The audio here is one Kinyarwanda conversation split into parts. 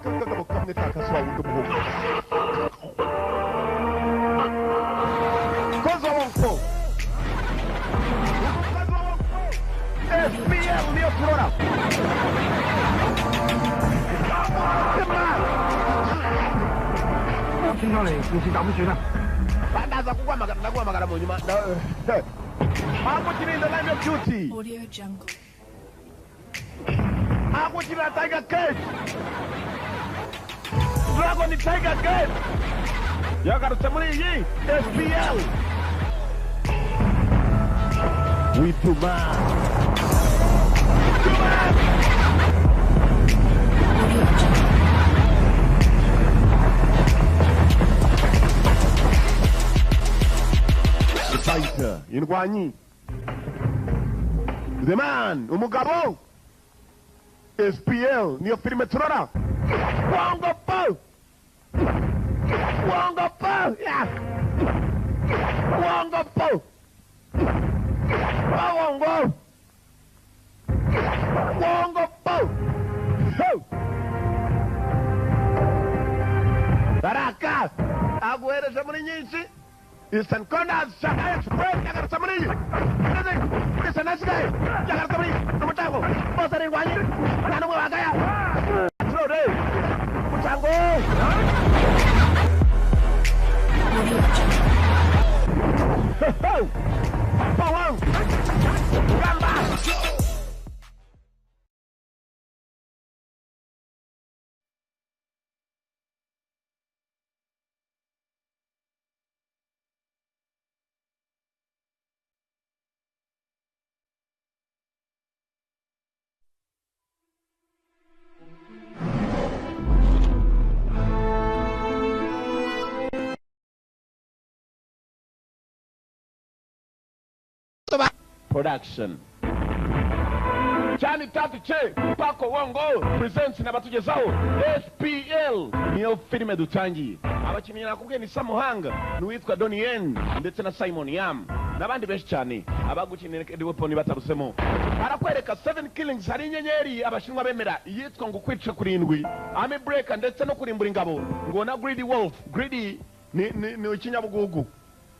kagabo kamwe kakaswa wundi muhogo kozo wonko SPL niyo turora Bandaza kukwamagana mu nyuma Akukiri in the line of duty Audio Jungle. Akukiri Tiger Cage Dragon ni Tiger Cage Yagarutse muri iyi SPL Wituma Fighter indwanyi The Man umugabo SPL niyo filime turora Wongo Po yeah Wongo Po Wongo Po Baraka Aguero muri nyinshi Eastern Corners, Shanghai Express, Yagar Samari. This is a nice guy. Yagar Samari, Mutago, Bosari Wani, Nano Wagaya. Slow day. Mutango. Power. Gamba. Production Chani Tatu Che Paco Wongo presents n'abatugezaho SPL niyo filime dutangiye abakinnyi nakubwiye ni Samuhanga n'uwitwa Donnie Yen ndetse na Simon Yam n'abandi benshi cyane abagukinira weapon batarusemo arakwereka 7 killings hari inyenyeri abashinwa bemera yitwa ngo kwica kurindwi Army Breaker ndetse no kurimbura ingabo ngo na Greedy Wolf Greedy ni ikinyabugugu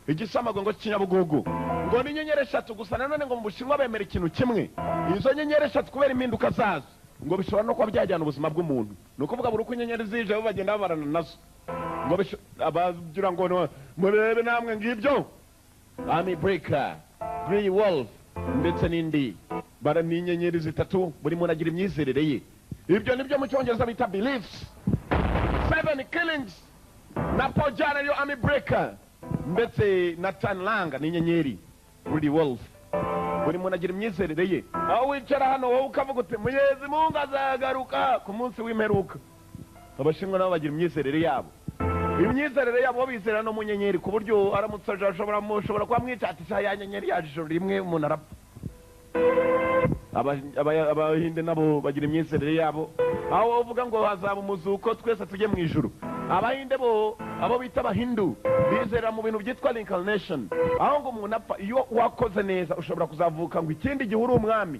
igisamago ngo kinyabugugu ngo ni nyenyeri 3 gusa nanone ngo mu Bushinwa bemera ikintu kimwe izo nyenyeri 3 kubera impinduka zazo ngo bishobora no kuba byajyana ubuzima bw'umuntu nuko vuga buri uko inyenyeri zije bagenda babarana nazo ngo abagira ngo murebe namwe ngibyo Army Breaker Grey Wolf ndetse n'indi bara ni inyenyeri 3 buri muntu agira imyizerere ye ibyo nibyo mu cyongereza bita beliefs 7 killings na Pojana yo Army Breaker ndetse na Tanlanga ni inyenyeri Grey Wolf buri muntu agira imyizerere ye aho wicara hano wowe ukavuga uti Mwenyezi Mungu azagaruka ku munsi w'imperuka abashinwa nabo bagira imyizerere yabo imyizerere yabo bizera no mu nyenyeri ku buryo aramutse ashobora kuba mwicatisha ya nyenyeri yaje rimwe umuntu arapfa abahinde nabo bagira imyizerere yabo aho uvuga ngo hazaba umuzuko twese tujye mu ijuru abahinde bo abo bita abahindu bizera mu bintu byitwa reincarnation aho ngo umuntu apfa iyo wakoze neza ushobora kuzavuka ngo ikindi gihe uri umwami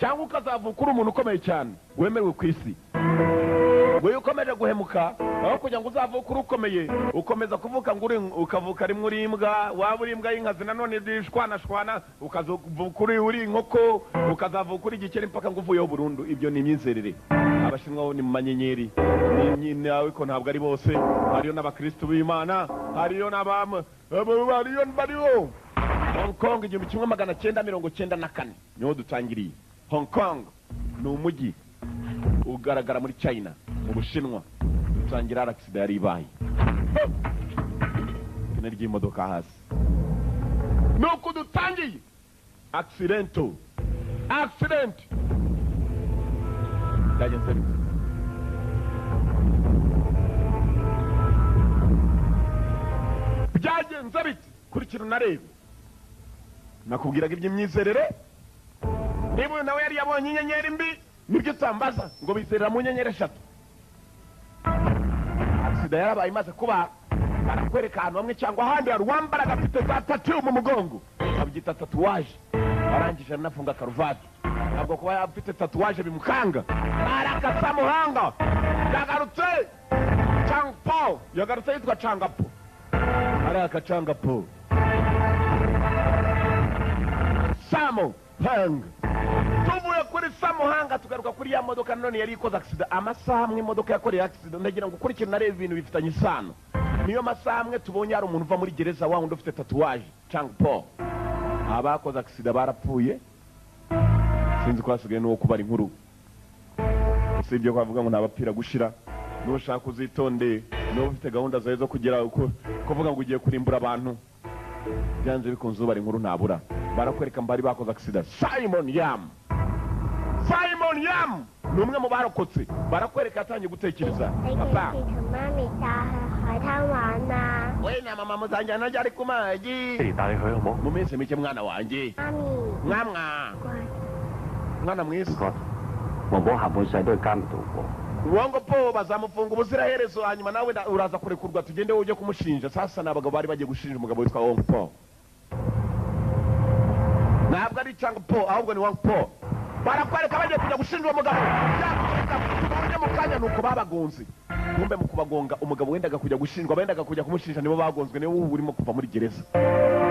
cyangwa ukazavuka uri umuntu ukomeye cyane wemerewe ku isi ngo iyo ukomeje guhemuka aho kugira ngo uzavuka uri ukomeye ukomeza kuvuka ngo ukavuka rimwe uri imbwa waba uri imbwa y'inkazi nanone zishwanashwana ukazavuka uri inkoko ukazavuka uri igikeri mpaka ngo uvuyeho burundu ibyo ni imyizerere abashinwa bo ni mu manyenyeri nawe ko ntabwo ari bose hariyo n'abakristo b'Imana hariyo bariyo Hong Kong 1994 niho dutangiriye Hong Kong ni umujyi ugaragara muri China mu Bushinwa dutangira accident yari ibaye n'iryo imodoka hasi nuko dutangiye accident byagenze bite kurikira unarebe nakubwiraga iby'imyizerere niba nawe yari yabonye inyenyeri mbi nibyo utambaza ngo bizerera mu nyenyeri 3 accident yarabaye imaze kuba barakwereka ahantu hamwe cyangwa ahandi hari uwambara agafite za tattoo mu mugongo abyita tatouage arangije anafunga karuvati ntabwo kuba afite tatuwaje bimukanga. Baraka Samuhanga yagarutse. Changpo yagarutse yitwa Changapo. Baraka Changapo. Samuhanga. Tuvuye kuri Samuhanga tugaruka kuri ya modoka none yari ikoze accident. Amasaha amwe imodoka yakoreye accident, ndagira ngo ukurikire narebe ibintu bifitanye isano. Niyo masaha amwe tubonye hari umuntu uva muri gereza wa wundi ufite tatuwaje Changpo. Abakoze accident barapfuye. Sinzi ko hasigaye n'uwo kubara inkuru. Usibye ko bavuga ngo ntabapfira gushira. Nushaka uzitonde, n'uwo ufite gahunda zawe zo kugira kuvuga ngo ugiye kurimbura abantu. Byanze bikunze ubara inkuru ntabura. Barakwereka mbari bakoze accident. Simon Yam numwe mu barokotse. Barakwereka atangiye gutekereza. Papa we na mama muzanjana ryari ku maji. Mu minsi mike mwana wanjye. Mwana mwese. Uwango po bazamufunga ubuziraherezo hanyuma nawe uraza kurekurwa tugende uje kumushinja. Sasa nabagabo bari bagiye gushinja umugabo witwa Wang Po. Ntabwo ari Changpo ahubwo ni Wang Po. Barakwereka bagiye kujya gushinja umugabo. Tubonye mu kanya nuko babagonze. Kumbe mu kubagonga umugabo wendaga kujya gushinjwa, bendaga kujya kumushinja nibo bagonzwe niwe urimo kuva muri gereza.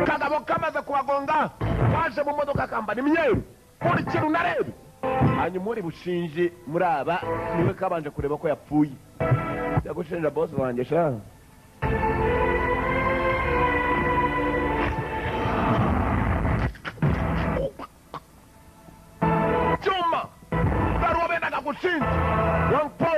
Kagabo kamaze kubagonga baje mu modoka kambana imyeru. Kuri kintu narebe. Hanyuma muri bushinje muri aba niwe kabanje kureba ko yapfuye. Yagushinja boss wanjye sha. Chuma. Darobe na gushinja. Wang Po.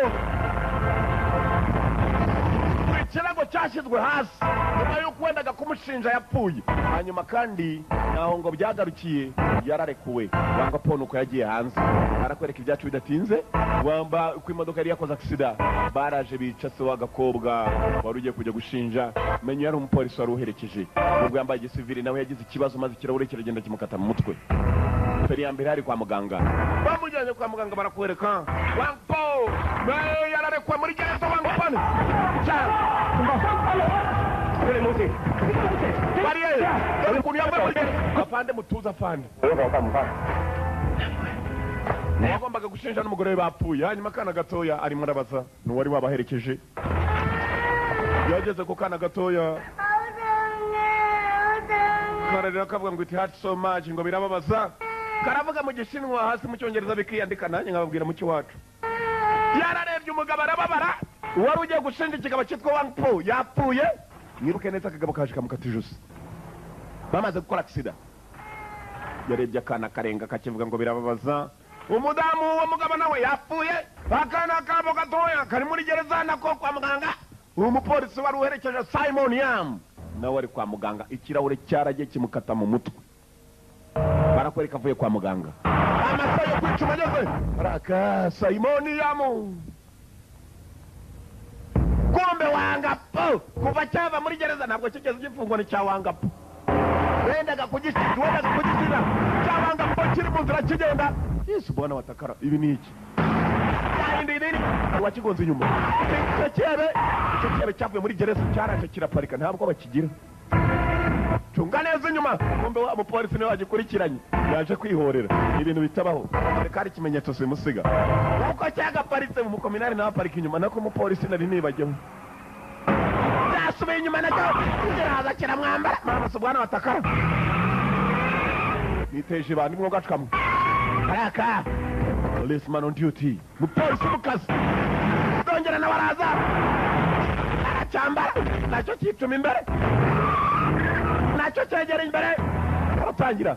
Ikirago cyashyizwe hasi. Nyuma yo kwendaga kumushinja yapfuye. Hanyuma kandi naho ngo byagarukiye yararekuwe. Wanga Po nuko yagiye hanze. Barakwereka ibyacu bidatinze. Wamba ku imodoka yari yakoze accident. Baraje bica se w'agakobwa wari ugiye kujya gushinja. Menye yari umupolisi wari uherekeje. Ubwo yambaye igisivili nawe yagize ikibazo maze ikirahure kiragenda kimukata mu mutwe. Feri ya mbere hari kwa muganga. Bamujyanye kwa muganga barakwereka. Wang Po yararekuwe muri gereza Wang Po. Afande mutuza afande. Wagombaga gushinja n'umugore we bapfuye. Hanyuma kana gatoya arimo arabaza n'uwari wabaherekeje. Yageze ku kana gatoya. Kararira kavuga ngo it hurts so much ngo birababaza. Karavuga mu gishinwa hasi mu cyongereza bikiyandika nanjye nkababwira mu cyacu. Yararebye umugabo arababara. Uwari ugiye gushinja ikigabo cyitwa Wang Po yapfuye. Mwibuke neza akagabo kaje kamukata ijosi. Bamaze gukora accident. Yarebye akana karenga kakivuga ngo birababaza. Umudamu wo mugabo nawe yapfuye. Akana kabo gatoya kari muri gereza nako kwa muganga. Umupolisi wari uherekeje Simon Yam nawe ari kwa muganga. Ikirahure cyaragiye kimukata mu mutwe. Barakwereka avuye kwa muganga. Amasaha yo kwicuma ageze. Baraka Simon Yam. Kumbe Wanga Po kuva cyava muri gereza ntabwo kigeze gifungwa ni cya Wanga Po. Wendaga kugishyira cya Wanga Po kiri mu nzira kigenda. Yesu bwana watakara ibi ni iki? Ndindiri wakigonze inyuma. Icyo cyebe cyavuye muri gereza cyaraje kiraparika ntabwo bakigira. Tunga neza inyuma. Kumbe wa mupolisi niwe wagikurikiranye. Yaje kwihorera. Ibintu bitabaho. Kari kimenyetso simusiga. Uko cyagaparitse mu kominari nawe parika inyuma nako umupolisi nari nibageho. Yasubiye inyuma nacyo kiraza kiramwambara. Mama subwana watakara. Niteje bandi mwo gacukamwe. Baraka. Policeman on duty. Mupolisi mukazi. Dongera na baraza. Arachambara. Nacyo cyituma imbere. Nacyo cyegera imbere. Aratangira.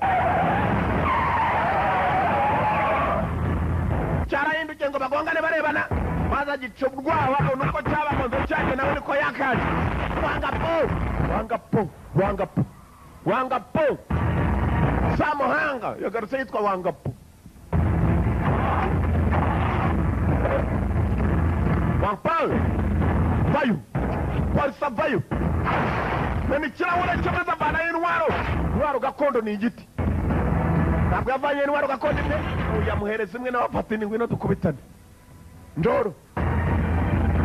Cyarahindukiye ngo bagongane barebana. Maza gicubwawa nuko cyabakoze cyane nawe niko yakaje. Wanga Po. Samuhanga yagarutse yitwa Wanga Po. Wang Po. Vayo. Nani kirahure cyamaza bana y'intwaro gakondo ni igiti. Ntabwo yavanye intwaro gakondo imwe. Uyamuhereza imwe n'abafata ingwino dukubitane. Njoro.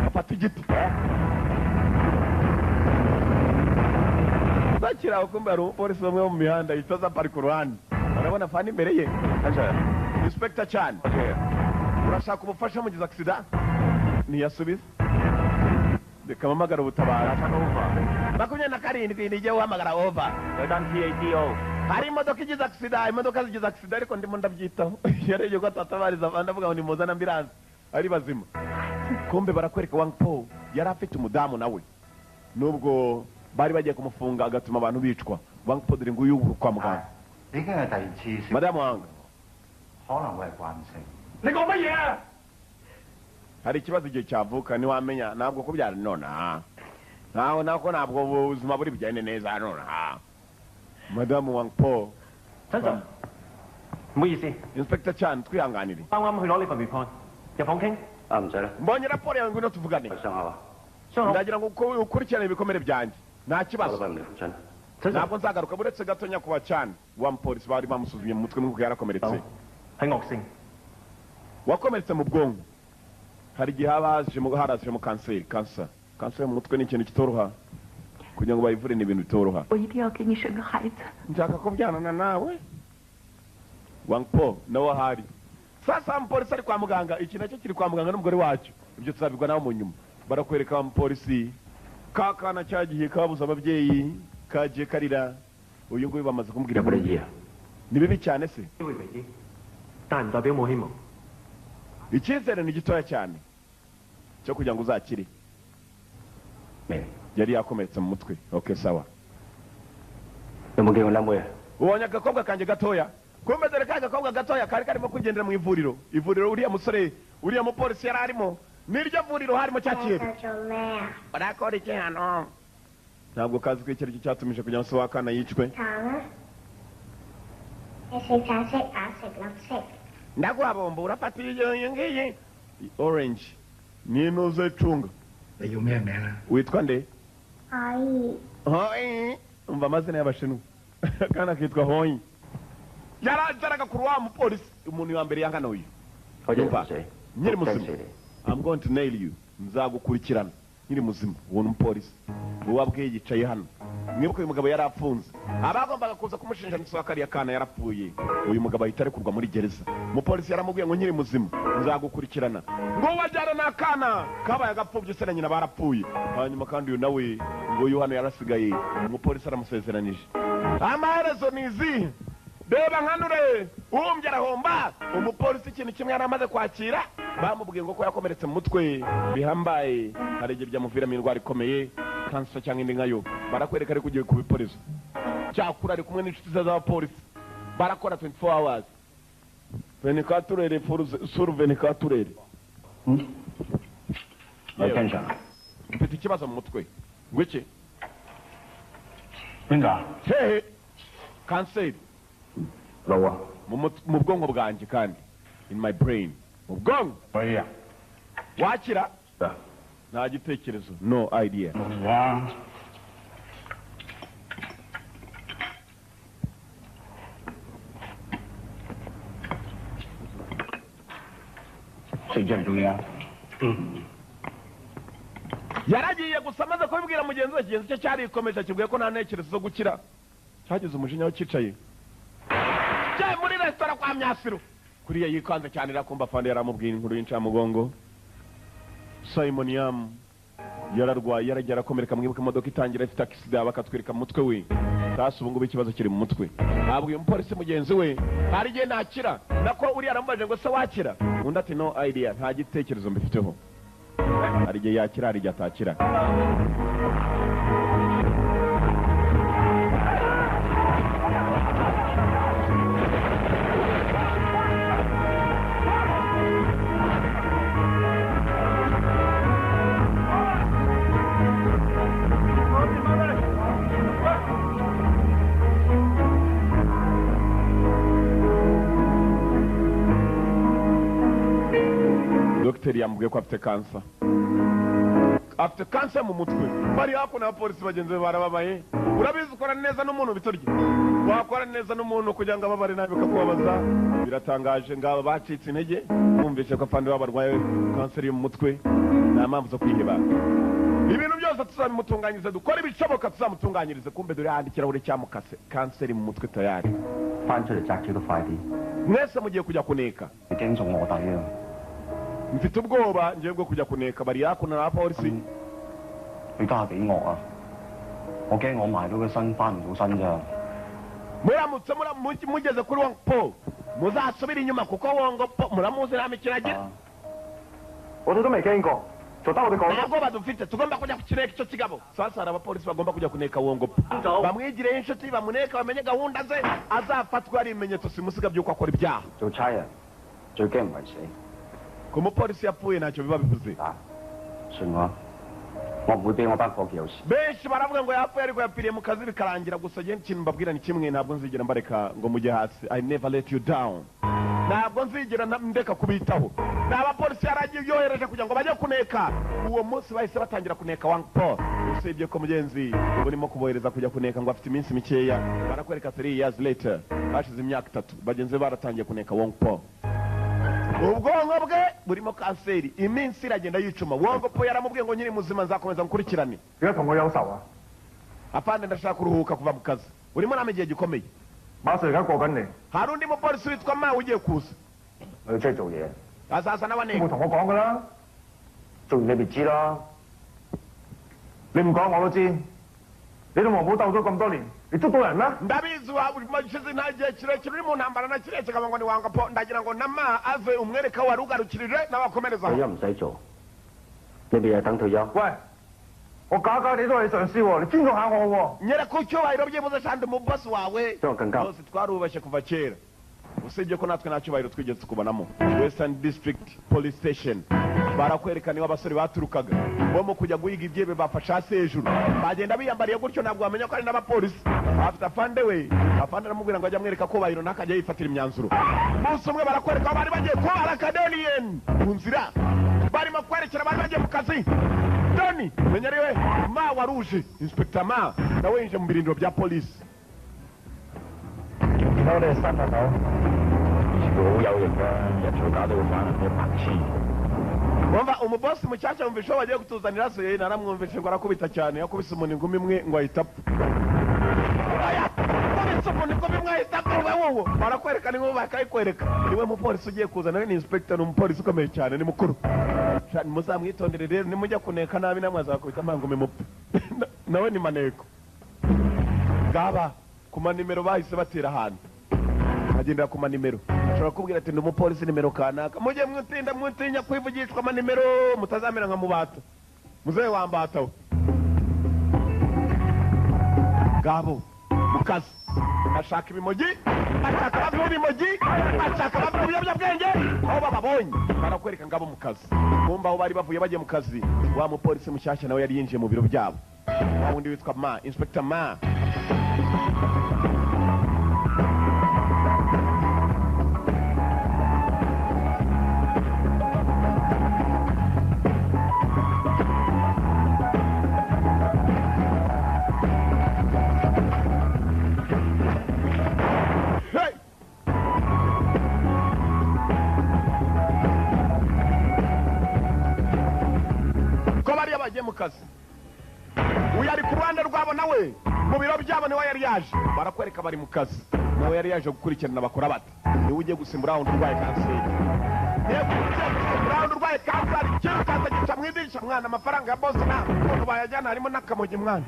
Afata igiti. Bakira ukumbe ari umupolisi umwe mu mihanda yitoza parika uruhande. Urabona fani imbere ye. Aje. Inspector Chan urashaka ubufasha mu gize accident ntiyasubiza reka mpamagara ubutabara makumyabiri na karindwi nijye uhamagara over hari imodoka igize accident imodoka zigize accident ariko ndimo ndabyitaho yarebye ko atatabariza abandi avuga ngo nimuzana ambulance ari bazima kumbe barakwereka Wang Po yari afite umudamu nawe nubwo bari bagiye kumufunga agatuma abantu bicwa Wang Po dore nguyu kwa muganga madamu Wang你講乜嘢啊？ hari ikibazo igihe cyavuka ntiwamenya ntabwo kubyara nonaha nako ntabwo ubuzima buri bugende neza nonaha madamu Wang Po 真實，唔好意思， Inspector Chan twihanganire 啱啱去攞呢份 report， 入房傾。唔使啦。 mbonye raporo yawe ngwino tuvugane 上下吧。上下。 ndagira ngo ukurikirane ibikomere byanjye nta kibazo 真。 ntabwo nzagaruka buretse gato nyakuba Chan wa mupolisi bari bamusuzumye mu mutwe nk'uko yarakomeretse 喺惡性。 wakomeretse mu bwonko hari igihe harazemo kanseri kanseri mu mutwe ni ikintu kitoroha kugira ngo bayivure ni ibintu bitoroha 我一定要给你生个孩子。 nshaka kubyarana nawe Wang Po nawe ahari sasa umupolisi ari kwa muganga iki nacyo kiri kwa muganga n'umugore wacyo ibyo tuzabigwa nawe mu nyuma barakwereka umupolisi ka kana cyagiye kabuze ababyeyi kagiye karira uyu nguyu bamaze kumubwira ni bibi cyane se 機會微啲，但唔代表冇希望。 icyizere ni gitoya cyane cyo kugira ngo uzakire yari yakomeretse mu mutwe okay sawa ubonye agakobwa kanjye gatoya kumbe dore ka gakobwa gatoya kari karimo kugendera mu ivuriro uriya musore uriya mupolisi yari arimo n'iryo vuriro harimo cya kintu barakora iki hano ntabwo kazi ko icyo ari cyo cyatumije kugira ngo se wakana yicwe ndaguha bombo urafata iyi ngiyi orange n'intuze cunga witwa nde Hoi umva amazina y'abashinwa kana kitwa Hoi yarazaraga kuri wa mupolisi umuntu wa mbere yangana uyu nyiri muzima I'm going to nail you nzagukurikirana nyiri muzima uwo mupolisi uwo wabwiye yicaye hano mwibuka uyu mugabo yari afunze abagombaga kuza kumushinja n'iswa kariya kana yarapfuye uyu mugabo ahita arekurwa muri gereza umupolisi yaramubwiye ngo nyiri muzima nzagukurikirana ngo wajyana n'akana kabaye agapfubye se na nyina barapfuye hanyuma kandi uyu nawe ngo uyu hano yarasigaye umupolisi aramusezeranije amaherezo ni izihe reba nkanure uwumbye arahomba umupolisi ikintu kimwe yari amaze kwakira bamubwiye ngo ko yakomeretse mu mutwe bihambaye hari igihe byamuviramo indwara ikomeye kansa cyangwa indi nkayo barakwereka ariko ugiye kubipolisi cyakura ari kumwe n'inshuti ze z'abapolisi barakora 24 hours venikaturere sur venikaturere mfite ikibazo mu mutwe ngo iki hehe kanseri mu bwonko bwanjye kandi in my brain mu bwonko wakira nta gitekerezo no idea yaragiye gusa amaze kubibwira mugenzi we kigenzi cye cyarikomeje akibwiye ko nta ntekerezo zo gukira cyagize umujinya w'icyicaye cyaye muri resitora kwa Myasiro kuriya yikanze cyane irakumva fande yaramubwira inkuru y'incamugongo Simon Yam yararwaye yaragiye arakomereka mwibuka imodoka itangira ifite accident bakatwirika mu mutwe we sasa ubu ngubu ikibazo kiri mu mutwe ntabwo uyu mupolisi mugenzi we hari igihe ntakira nako uriya aramubajije ngo se wakira undi ati no idea nta gitekerezo mbifiteho hari igihe yakira hari igihe atakira dogiteri yamubwiye ko afite kansa mu mutwe bari hakuno abapolisi bagenzi be barababaye urabizi ukora neza n'umuntu bitorye wakora neza n'umuntu kugira ngo ababare nabi bikakubabaza biratangaje ngaba bacitse intege bumvise ko afande babarwaye kanseri mu mutwe nta mpamvu zo kwiheba ibintu byose tuzabimutunganyirize dukora ibishoboka tuzamutunganyirize kumbe dore handi ikirahure cyamukase kanseri mu mutwe tayari 翻出嚟摘橋都快啲。 mwese mugiye kujya kuneka 你驚中卧底啊！ mfite ubwoba ngiye bwo kujya kuneka bari hakuno n'abapolisi 你家下幾惡啊！我驚我埋到個身翻唔到身咋。 muramutse mugeze kuri Wong Po muzasubira inyuma kuko Wong Po muramuzi nta mikino agira 我哋都未驚過，就得我哋講。 ntabwo badufite tugomba kujya kuneka icyo kigabo sasa hari abapolisi bagomba kujya kuneka Wong Po bamwigireho inshuti bamuneka bamenye gahunda ze azafatwa ari ibimenyetso simusiga by'uko akora ibyaha 做差人最驚唔係死。 ku mupolisi yapfuye ntacyo biba bivuze 信我，我唔會俾我班伙計有事。 benshi baravuga ngo yapfuye ariko yapfiriye mu kazi bikarangira gusa njye ikintu mbabwira ni kimwe ntabwo nzigera mbareka ngo mujye hasi I never let you down ntabwo nzigera ndeka kubitaho ni abapolisi yaragiye yohereje kugira ngo bajye kuneka uwo munsi bahise batangira kuneka Wong Po usibye ko mugenzi urimo kubohereza kujya kuneka ngo afite iminsi mikeya barakwereka 3 years later hashize imyaka 3 bagenzi be baratangiye kuneka Wong Po ubwonko bwe burimo kanseri iminsi iragenda yicuma Wong Po yaramubwiye ngo nyiri muzima nzakomeza nkurikirane 點解同我有仇啊？ apande ndashaka kuruhuka kuva mu kazi urimo nama igihe gikomeye 馬上而家過緊嚟， hari undi mupolisi witwa Ma ugiye kuza 我要出去做嘢。 azaza 都冇 n'abaneka 同我講噶啦，做完你咪知啦。你唔講我都知，你同黃埔鬥咗咁多年，你捉到人咩？ ndabizi wamushize nta gihe kirekire uri mu ntambara na kirekire kikavuga ngo ni Wong Po ndagira ngo na Ma ave umwereka wari ugarukirije n'abakomereza 退休唔使做，你咪又等退休。喂，我假假地都係你上司喎，你尊重下我喎。 nyereka icyubahiro byibuze kandi mu bosi wawe 將我更加 bose twarubashye kuva kera usibye ko natwe nta cyubahiro twigeze tukubonamo Western District Police Station barakwereka niba abasore baturukaga bo mu kujya guhiga ibyebe bafashe hasi hejuru bagenda biyambariye gutyo ntabwo wamenya ko ari n'abapolisi afite afande we afande aramubwira ngo ajya amwereka ko bayiro ntakajya yifatira imyanzuro umunsi umwe barakwereka aho bari bagiye kubara akadoniyeni mu nzira barimo kwerekera bari bagiye mu kazi Doni menya ariwe Ma waruje Inspector Ma nawe yinjiye mu birindiro bya polisi 見到你係新朋友，全部好有型㗎，人才搞到反人一白痴。 wumva umubosi mucyashya wumvishe aho bagiye kutuzanira se naramwumvishe ngo arakubita cyane yakubise umuntu ingumi imwe ngo ahita apfa yakubise umuntu ingumi imwe ahita apfa wowe barakwereka ni wowe bakayikwereka niwe mupolisi ugiye kuza nawe ni inspector ni umupolisi ukomeye cyane ni mukuru muzamwitondere rero nimujya kuneka nabi namwe azakubita amangumi mupfe nawe ni maneko ngaba ku manimero bahise batera ahantu agendera ku manimero ashobora kubwira ati ndi umupolisi nimero kanaka mujye mwitinya kwivugishwa amanimero mutazamera nka mubata muzehe wambata we ngabo mu kazi ashaka ibimogi ashaka abavuye ibimogi ashaka abavuye ibiyobyabwenge aho bababonye barakwereka ngabo mu kazi bumva aho bari bavuye bagiye mu kazi wa mupolisi mushyashya nawe yari yinjiye mu biro byabo wa wundi witwa Ma Inspector Ma mu kazi uyu ari ku ruhande rwabo nawe mu biro byabo niwe yari yaje barakwereka bari mu kazi nawe yari yaje gukurikirana bakora bate niwe ugiye gusimbura wundi urwaye kanseri niwe ugiye gusimbura wundi urwaye kanseri ikintu kaza gica mu idirisha mwana amafaranga ya bosi nta ukuntu bayajyana harimo n'akamogi mwana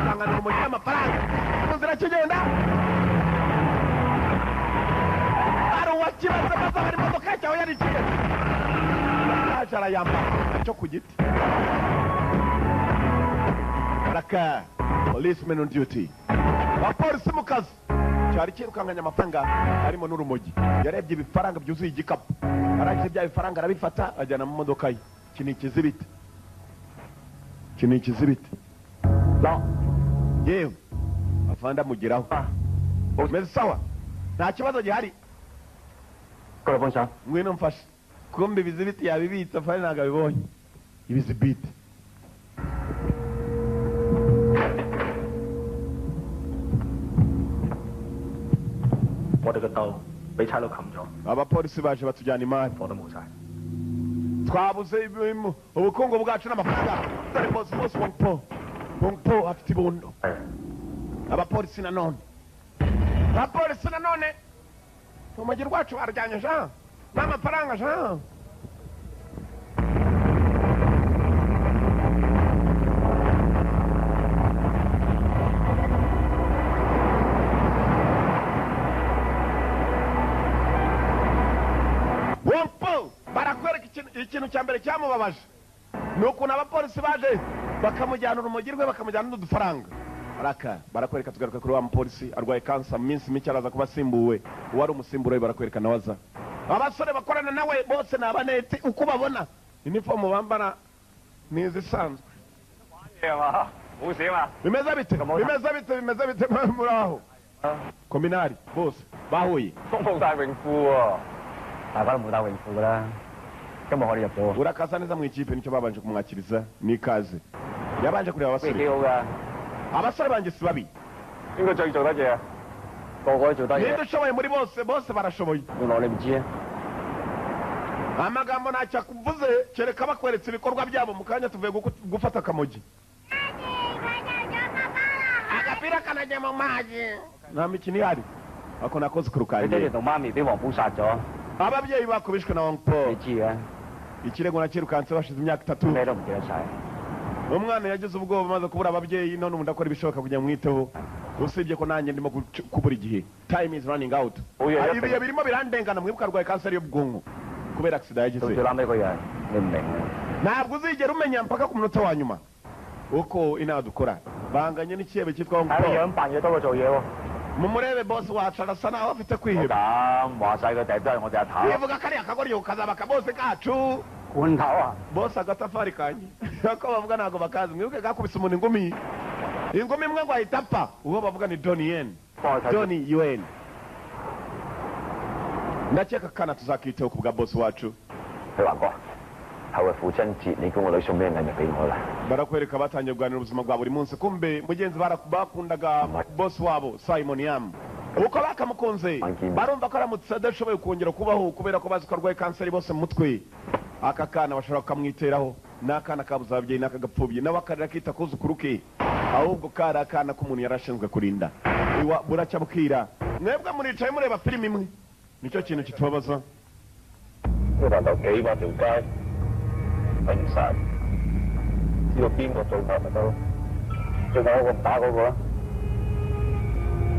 usanganira umugi y'amafaranga mu nzira kigenda hari uwakibaza maze hari imodoka cyawe yari ikigenda yaje arayambara cyo ku giti Raka, policeman on duty. Abapolisi mu kazi cyari kirukanganya amafaranga harimo n'urumogi yarebye ibifaranga byuzuye igikapu arangije bya bifaranga arabifata ajyana mu modoka ye kini kizibite no yewe afanda mugiraho umeze sawa nta kibazo gihari Korabonsha ngwino mfashe kumbe ibizibiti yabibitse afande ntabwo abibonye ibizibiti abapolisi baje batujyana imari twabuze ubukungu bwacu n'amafaranga dore bosi Wong Po afite ibundo abapolisi nanone abapolisi nanone umujyi rwacu barajyanye ja n'amafaranga ja barakwereka ikintu cya mbere cyamubabaje ni ukuntu abapolisi baje bakamujyana urumogi rwe bakamujyana n'udufaranga barakwereka tugaruka kuri wa mupolisi arwaye kansa mu minsi mike araza kuba asimbuwe uwari umusimbura we barakwereka nawe aza abasore bakorana nawe bose ni abaneti uko babona inifomu bambara ni izisanzwe bimeze bite muri aho kominari bose bahuye urakaza neza mu ikipe nicyo babanje kumwakiriza n'ikaze yabanje kureba abasore banjye si babi ninde ushoboye muri bose barashoboye amagambo ntacyo akuvuze kereka bakweretse ibikorwa byabo mu kanya tuvuye gufata akamogi agapira kanajya mu mazi nta mikino ihari ako nakoze ku rukari ababyeyi bakubishwe na Hong Paul ikirego nakirukanse bashize imyaka 3 umwana yagize ubwoba maze kubura ababyeyi none umuntu akora ibishoboka kugira mwiteho usibye ko nanjye ndimo kubura igihe time is running out ibiye birimo birandengana mwibuka rwaye kanseri y'ubwonko kubera accident yagize ntabwo uzigera umenya mpaka ku munota wa nyuma uko inadukora banganye n'ikiyebe cyitwa Hong Paul mumurebe boss wacu arasa naho afite kwiheba bivuga kariya kagoryo kazaba kabose kacu boss agatafari kanye ako bavuga ntago bakazi mwibuke gakubise umuntu ingumi imwe ngo ahita apfa uwo bavuga ni Donnie Yen ndakeka kana tuzakiteho ku bwa boss wacu barakwereka batangiye kuganira ubuzima bwa buri munsi kumbe mugenzi bakundaga boss wabo Simon Yam uko bakamukunze barumva ko aramutse adashoboye kongera kubaho kubera ko bazi ko arwaye kanseri bose mu mutwe aka kana bashobora kukamwiteraho n'akana kabuze ababyeyi n'akagapfubye nawe akarira akita kuzukuru ke ahubwo kari akana k'umuntu yarashinzwe kurinda buracya bukira mwebwe muricaye mureba filime imwe nicyo kintu kitubabaza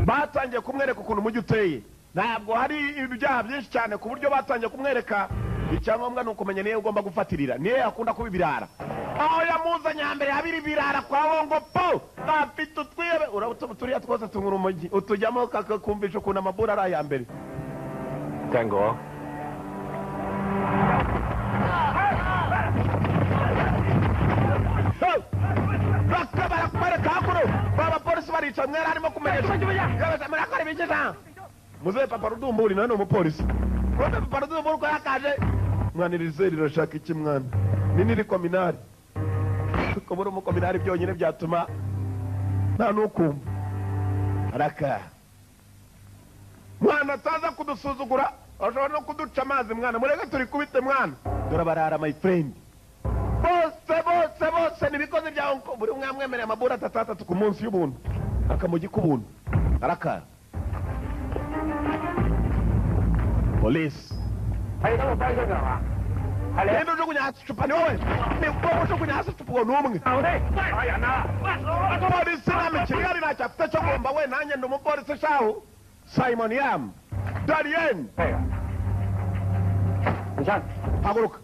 batangiye kumwereka ukuntu umujyi uteye ntabwo hari ibyaha byinshi cyane ku buryo batangiye kumwereka icyangombwa ni ukumenya niyo ugomba gufatirira niyo yakunda kuba ibirara aho yamuzanye hambere habiri ibirara kwa Hongo Po bafite utwibe urabutse turiya twose tungura umujyi utujyamo kakakumvisha ukuntu amabura ari aya mbere Tango barakwereka hakuno abapolisi barica mwera harimo kumenyesha murakora ibiki sa muzehe Papa Rudumburi nawe ni umupolisi kote Papa Rudumburi ko yakaje mwana irizeri rirashaka iki mwana nini iri kominari ko muri umukominari byonyine byatuma nta nukumva araka mwana ataza kudusuzugura ashobora no kuduca amazi mwana mureke turi kubite mwana dore barara my friend bose nibikoze bya Hong Kong buri umwe amwemereye amabura 3 ku munsi y'ubuntu akamugi k'ubuntu araka police ndio ndio kunya chupa ni wewe ni kwa sho kunya chupa n'umwe polisi namikirari na chapter cyo ngomba we nanye ndo umupolisi shaho Simon Yam Darien haguruka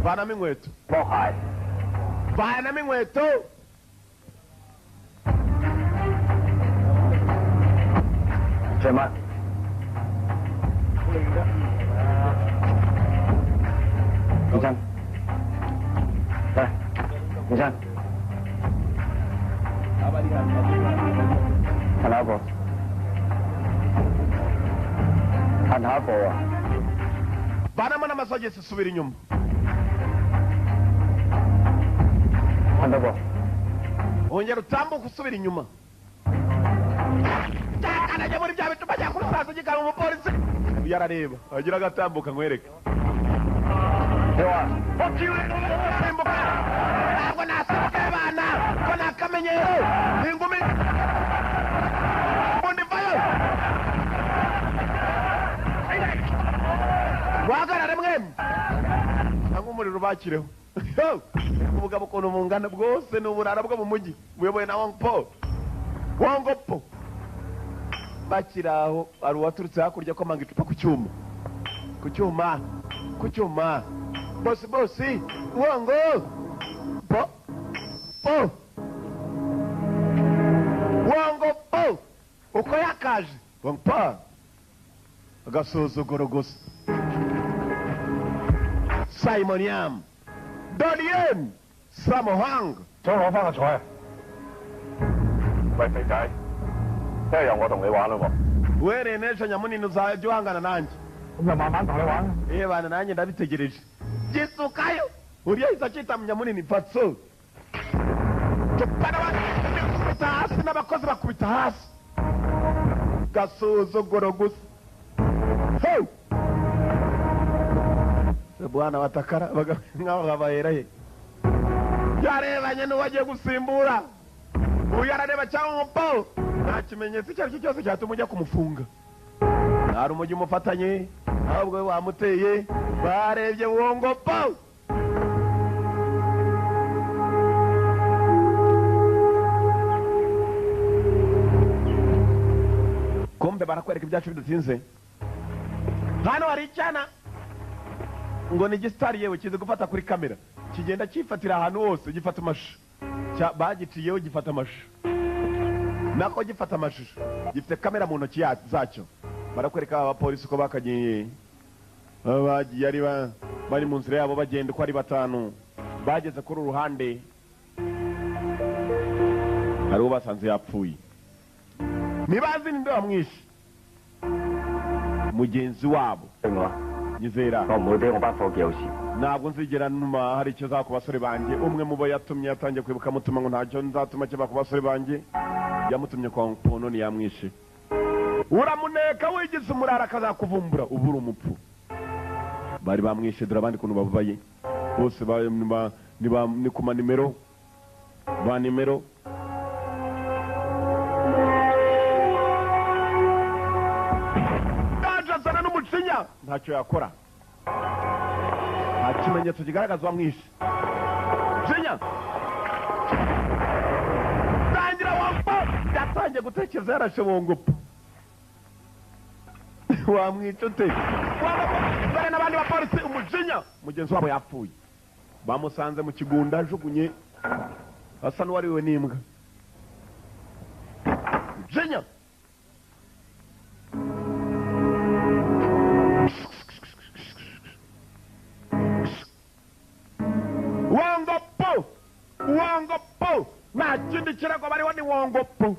vanamo inkweto vanamo inkweto Cema Insan Insan Kenapa? Kenapa? Vanamo n'amasogisi subira inyuma Kenapa? ongera utambuka usubira inyuma anajya muri bya bituma ajya kuri sazo gikana umupolisi yarareba agira agatambuka nkwereke Dewa simbuka akamenyero ingumi undi vayo wahagarare mwemwe cyangwa umuriro ubakireho ubugabo ukuntu bungana bwose ni uburara bwo mu mujyi buyoboye na Wongopo bakiraho ari uwaturutse hakurya ko manga icupa ku cyuma bosi Wongo Wongopo uko yakaje Wongopo agasuzuguro gusa Simon Yam Donnie Yen Sammo Hung 想攞翻個彩啊！喂，肥仔，聽日由我同你玩咯喎。were n'ejo nyamunini uzajya uhangana nanjye 咁就慢慢同你玩。bana nanjye ndabitegereje gisukayo uriya ahita akita nyamunini patso bakubita hasi n'abakozi bakubita hasi gasuzuguro gusa bwana batakara nk'aho babahereye yarebanye n'uwagiye gusimbura uyu arareba cyangwa Wongopo nta kimenyetso icyo ari cyo cyose cyatuma ujya kumufunga hari umujyi umufatanye ahubwo we wamuteye barebye Wongopo kumbe barakwereka ibyacu bidatinze hano hari icyana ngo ni gisitari yewe kizi gufata kuri kamera kigenda kifatira ahantu hose gifata amashusho bagiciyeho gifata amashusho nako gifata amashusho gifite kamera mu ntoki zacyo barakwereka abapolisi ko bakagiye bagiye ari bari mu nzira yabo bagenda uko ari batanu bageze kuri uruhande hari uwo basanze yapfuye ntibazi ninde wamwishe mugenzi wabo nyizera ntabwo nzigera numa hari icyo za ku basore banjye umwe mu bo yatumye yatangiye kwibuka amutuma ngo ntacyo nzatuma kiba ku basore banjye yamutumye kwa Wongopo none yamwishe uramuneka wigize umurara akazakuvumbura ubura umupfu bari bamwishe dore abandi kuntu babaye bose ni ku manimero ba nimero ndajazana n'umucinya ntacyo yakora nta kimenyetso kigaragaza uwamwishe cinya tangira Wongopo yatangiye gutekereza yarashe Wongopo wamwica ute dore n'abandi bapolisi umujinya mugenzi wabo yapfuye bamusanze mu kigunda ajugunye asa n'uwariwe n'imbwa mujinya Wongopo nta kindi kirego bariho ni Wongopo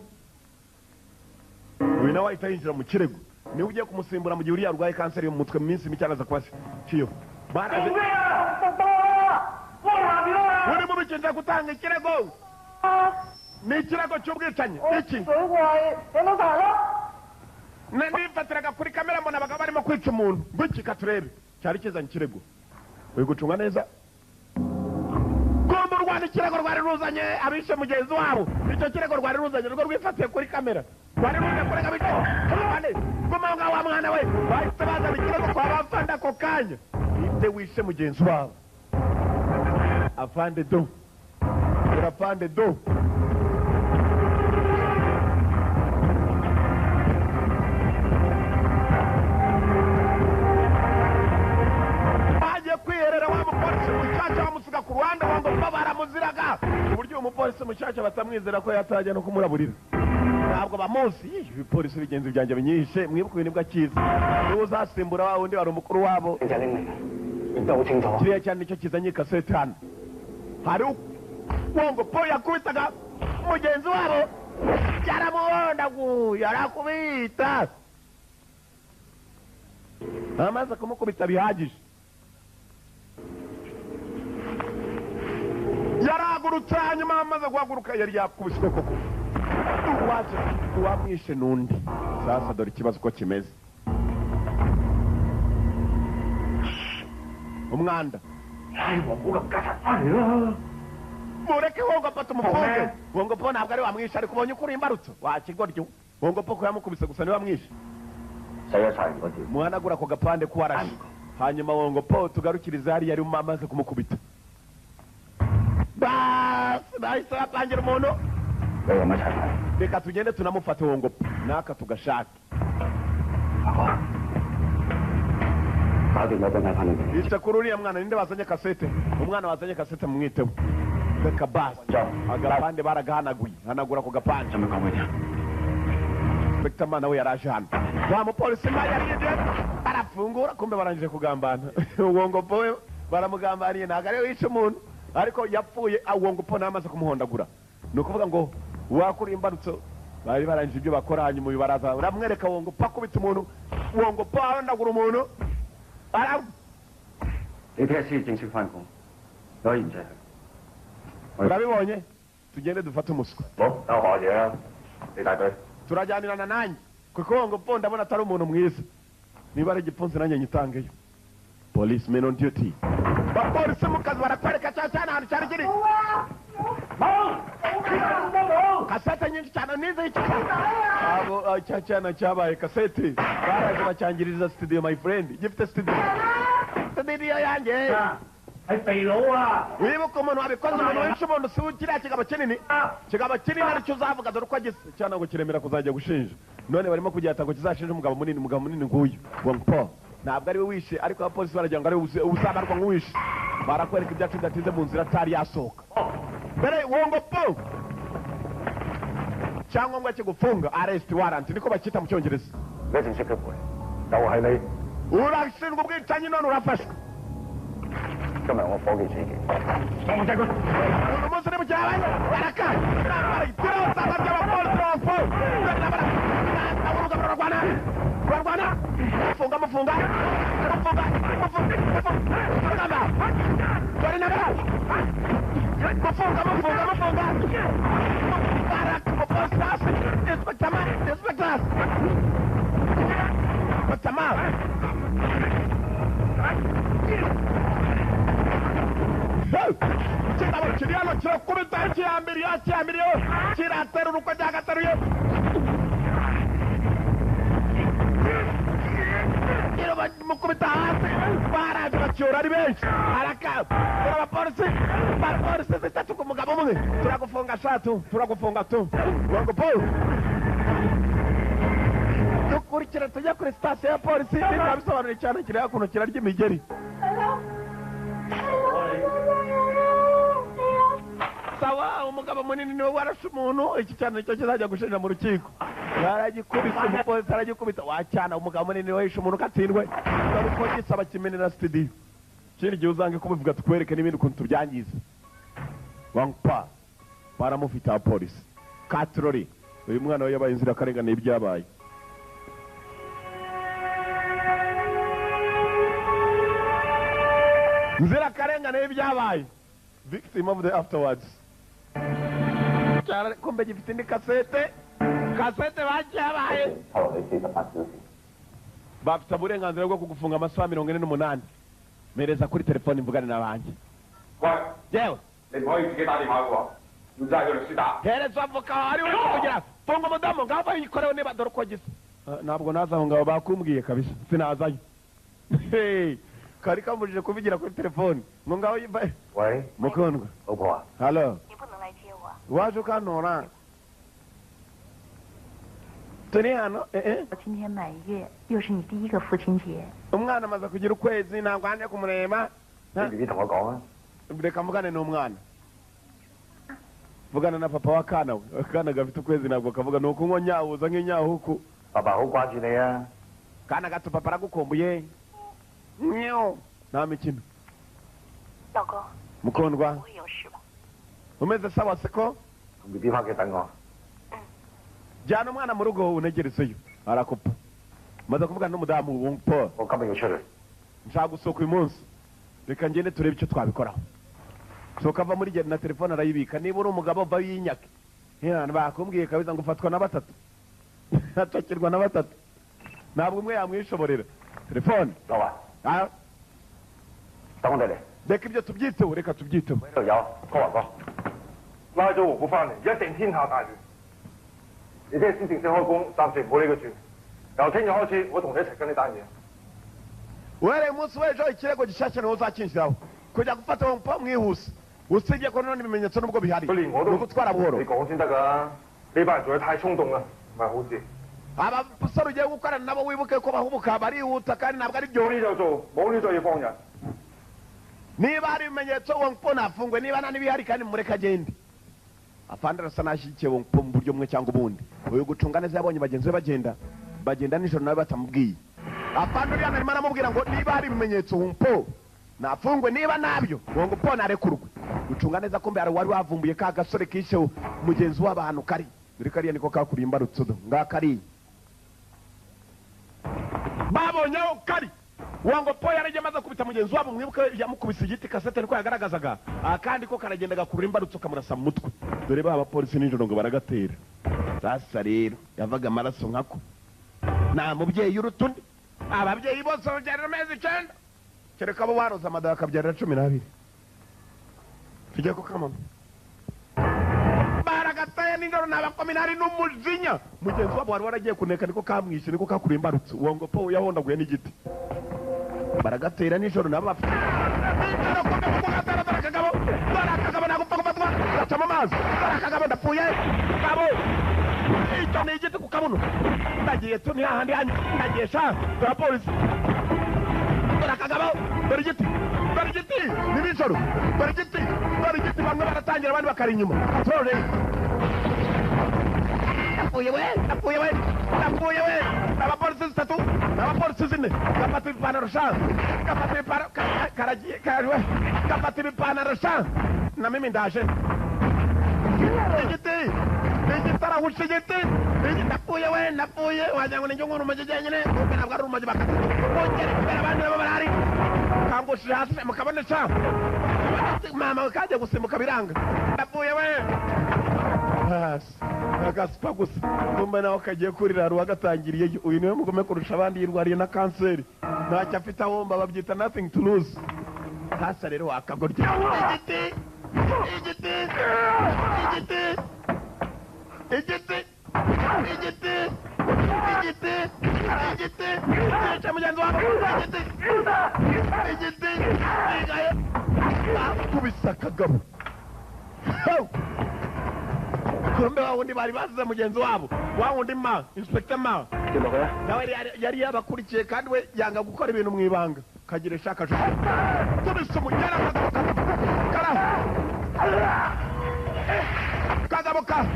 uyu nawe ahita yinjira mu kirego niwe ugiye kumusimbura mu gihe uriya arwaye kanseri mu mutwe mu minsi mike araza kuba kiyo baraje uri mu bikinja gutanga ikirego ni ikirego cy'ubwicanyi iki nifatiraga kuri kamera mbona abagabo barimo kwica umuntu ngwiki turebe cyari kizanye ikirego uri gucunga neza kumva urwanda ikirego rwari ruzanye abishe mugenzi wabo icyo kirego rwari ruzanye rwo rwifatiye kuri kamera rwari ruje kurega bicaye kumanga wa mwana we bahise bazana ikirego kwa bafanda ako kanya inde wishe mugenzi wabo afande do urafande do bagiye kwiherera wa mupolisi mucaca bamusiga ku ruhande Wongopo baramuziraga uburyo umupolisi mucaca batamwizera ko yatajya no kumuraburira ntabwo bamuzi ibipolisi bigenzi byanjye binyishe mwibuka ibintu bw'akiza niwe uzasimbura wa wundi wari umukuru wabo kiriya cyane nicyo kizanye kasete hano hari Wongopo yakubitaga mugenzi wabo yaramuhondaguye arakubita amaze kumukubita bihagije yaragurutse hanyuma amaze guhaguruka yari yakubiswe koko uwamwishe n'undi sasa dore ikibazo uko kimeze umwanda mureke wongopo tumufunge wongopo ntabwo ari wamwishe ariko ubonye ukuri imbarutso wakigoryo wongopo ko yamukubise gusa niwe wamwishe muhanagura ako gapande k'uwarashe hanyuma wongopo tugarukiriza hariya yari amaze kumukubita basi bahise bapangira umuntu reka tugende tunamufate wongopo n'aka tugashake yica kuri uriya mwana ninde wazanye kasete umwana wazanye kasete mumwiteho reka basi agapande baragahanaguye hanagura ako gapande inspekta mana we yaraje hano wa mupolisi mba yarije arafungura kumbe barangije kugambana wongopo we baramugambaniye ntabwo ariwe wica umuntu ariko yapfuye wongopo namaze kumuhondagura ni ukuvuga ngo wakuri imbarutso bari barangije ibyo bakora hanyuma baraza uramwereka wongopo akubita umuntu wongopo ahondagura umuntu urabibonye tugende dufate umuswa turajyanirana nanjye kuko wongopo ndabona atari umuntu mwiza niba ari igipfunsi nanjye nyitangeyo policeman on duty bapolisi mu kazi barakwereka cyane cyane ahantu cyari kiri kasete nyinshi cyane nizo abo cyana cyabaye kasete baraje bacyangiriza studio my friend gifite studio yanjye wibuka umuntu wabikoze umuntu wica umuntu si kiriya kigabo kinini aricyo uzavuga dore uko agise cyane ngo kiremera kuzajya gushinja none barimo kugihata ngo kizashinje umugabo munini nguyu wongopo ntabwo ari we wishe ariko abapolisi baragira ngo ari uzabarwa nk'uwishe barakwereka ibyacu bidatinze mu nzira atari yasohoka mbere wongopo cyangombwa kigufunga arrest warrant niko bacyita mu cyongereza urashinjwa ubwicanyi none urafashwe uyu munsi ni mu cyabanye baraka tirosaba ry'abapolisi barwana mufunga dore nabara mufunga baraka umupolisi hasi inspector kitabo kiri hano kirakubita kiyambiriyeho kiraterura uko cyagateruye mukubita hasi baraje bacyura ari benshi abapolisi zitatu ku mugabo umwe turagufunga tu wongopo dukurikira tujya kuri sitasiyo ya polisi niba bisobanuriye cyane kiri hakuno kirarya imigeri sawa umugabo munini niwe warashe umuntu iki cyane nicyo kizajya gushinja mu rukiko yaragikubise umupolisi aragikubita wacyana umugabo munini niwe yishe umuntu ukatsindwe dore uko gisaba kimenera studio ikindi gihe uzange kubivuga tukwereke n'ibindi ukuntu tubyangiza wangpa baramufite abapolisi katrori uyu mwana we yabaye inzirakarengane y'ibyabaye inzirakarengane y'ibyabaye victim of the afterwards kumbe gifite indi kasete bacyabaye bafite uburenganzira bwo kugufunga amasaha 48 mereza kuri telefone mvugane n'abanjye yewe hereza avoka ari we kugira funga umudamu ngaho bayikorewe niba dore uko gisa ntabwo nazaho ngabo bakumbwiye kabisa sinazayo kari kamujije kuvugira kuri telefone ngo ngaho yibaye mukundwa halo waje ukantora turi hano 今天满月，又是你第一个父亲节。 umwana amaze kugira ukwezi ntabwo hanje kumureba reka mvugane n'umwana vugana na papa w'akana we akana gafite ukwezi ntabwo kavuga ni uko nyahuza nk'inyahuku kana gato papa aragukumbuye nta mikino 老公， mukundwa 不会有事吧？ umeze sawa siko jyana umwana mu rugo unegerezeyo arakupa maze kuvugana n'umudamu w'umpo nshaka gusohoka uyu munsi reka ngende turebe icyo twabikoraho sohoka ava muri genda na telefone arayibika niba uri umugabo va yinyake bakumbwiye kabisa ngo ufatwa na batatu atokirwa na batatu ntabwo umwe yamwishoborera telefone reka ibyo tubyiteho reka tubyiteho 拉咗我不翻嚟，一定天下大亂。你聽日先正式開工，暫時唔好理佢住。由聽日開始，我同你一齊跟呢單嘢。uhereye umunsi w'ejo ikirego gishyashya niho uzakinshyiraho kujya gufata uwo mupapa mwihuse usibye ko none ibimenyetso nubwo bihari佢連我都ni ugutwara buhoro 你講先得㗎。呢班人做得太衝動啦，唔係好事。 abasore ugiye gukorana nabo wibuke ko bahubuka barihuta kandi ntabwo ari byo 有呢就做，冇呢就要放人。 niba hari ibimenyetso uwo mupapa ntafungwe niba nta n'ibihari kandi mureke agende afande arasa n'ashyigikiye uwo mupapa mu buryo bumwe cyangwa ubundi uyu gucunga neza yabonye bagenzi be bagenda nijoro nawe batamubwiye afande uriya arimo aramubwira ngo niba hari ibimenyetso uwo mupapa ntafungwe niba nabyo uwo mupapa ntarekurwe gucunga neza ko mbere wari wavumbuye ka gasore kishe mugenzi w'abantu kari dore kariya niko kakuriye imbarutso ngakariye babonye aho kari wango po yarajya amaze kubita mugenzi wabo mwibuke yamukubise igiti kasete niko yagaragazaga akandi ko karagenda gakurura imbarutso kamurasa mu mutwe dore ba abapolisi nijoro ngo baragatera sasa rero yavaga amaraso nkako nta mubyeyi urutundi ababyeyi bose babyarira amezi 9 kereka abo baroza amada bakabyarira 12 tujye ku kamama baragataye nijoro n'abakominari n'umujinya mugenzi wabo wari waragiye kuneka niko kamwishe niko kakuriye imbarutso wango po yahondaguye n'igiti baragatera nijoro nabo bafite akagabo nagupfa gufatwa gacamo amazi akagabo ndapfuye kabo icyo ni igiti ku kabuno ndagiye tu ni hahandi hanyu ndagiye sha dore polisi dore akagabo dore igiti ni nijoro dore igiti bamwe baratangira abandi bakari inyuma tore napfuye we abapolisi 3 abapolisi 4 gafata ipantaro sha gafata ipantaro sha na mimi ndaje igiti arahushe igiti napfuye wagira ngo ninjye nkuru umujyi nyine kuko ntabwo ari umujyi bakata bongere kubera abandi nabo barahari kangushije hasi mukabone sha mama kaje gusimbuka biranga napfuye we agasipa gusa kumbe nawe kagiye kurira ruwa gatangiriye uyu niwe mugome kurusha abandi yirwariye na kanseri ntacyo afite ahomba babyita nothing to lose hasa rero wakagorya igiti mugenzi wabo igiti bakubise akagabo kumbe wa wundi bari bazize mugenzi wabo wa wundi inspector nawe yari yabakurikiye kandi we yanga gukora ibintu mu ibanga kagira shaka jo tubise umugera kagaboka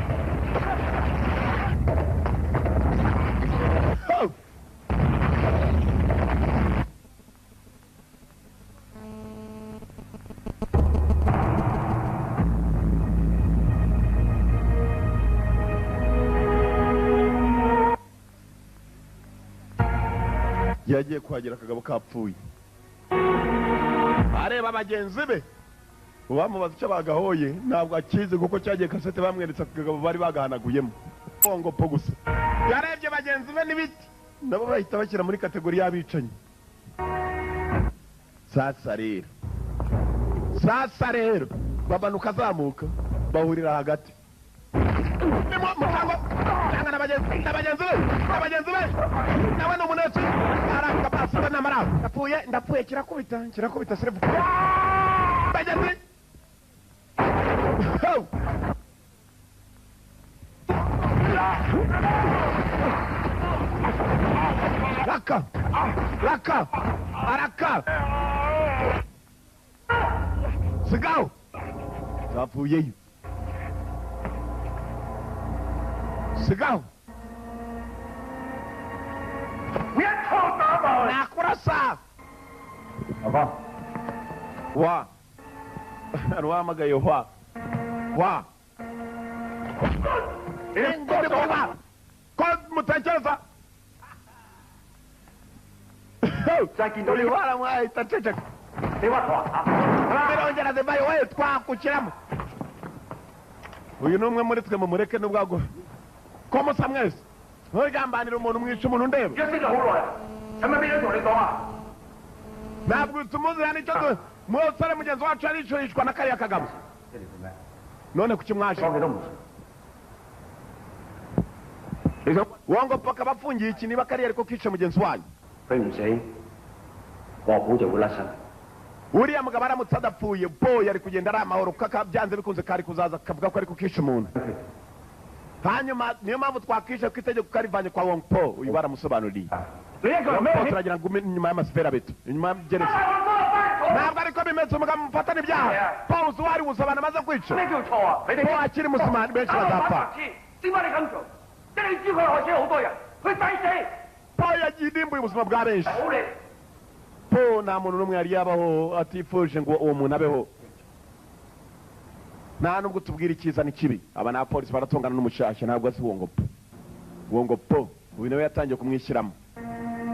yagiye kuhagira akagabo kapfuye areba bagenzi be bamubaza icyo bagahoye ntabwo akizi kuko cyagiye kasete bamweretse akagabo bari bagahanaguyemo ngo po gusa yarebye bagenzi be n'ibiti nabo bahita bashyira muri kategori y'abicanyi sasa rero babanuka azamuka bahurira hagati n'abagenzi be nawe ni umunesi arakapasiba n'amara ndapfuye kirakubita serebu bagenzi araka sigaho zapfuyeyo sigaho nakurasa aba wa ruhamagaye wa ngombe kuba ko mutekereza uri waramwahita ceceka birongera zivayo we twakukiramo uyu ni umwe muri twe mumureke n'ubwago ko musa mwese ntugambanire umuntu mwica umuntu ndeba ntabwo tumuzi hano icyo musore mugenzi wacu yaricurishwa na kariya kagabo none kuki mwaje 講你都唔信。你想 wongopo akaba afungiye iki niba kariya ariko kica mugenzi wanyu 佢唔死，國寶就會甩身。 uriya mugabo aramutse adapfuye po yari kugenda ari amahoro kuko byanze bikunze kari kuzaza akavuga ko ari kukisha umuntu hanyuma niyo mpamvu twakishe ko itegeko karivanye kwa Wong Po uyu baramusobanuriye 你一個人 Wong Po 咩？ turagira ngo ume inyuma y'amasifera beto inyuma y'gereza ntabwo ariko bimeze umugabo mufatana ibyaha po uzi uwari wuzi abantu amaze kwica 咩叫錯啊？你哋 po akiri muzima benshi bazapfa 點解你咁做？即係你知佢害死好多人，佢抵死。 po yagiye idimbuye ubuzima bwa benshi 好你。 po nta muntu n'umwe yari yabaho atifuje ngo uwo muntu abeho nta nubwo tubwira icyiza n'ikibi aba ni abapolisi baratongana n'umushashya ntabwo azi wongopo uyu nawe yatangiye kumwishyiramo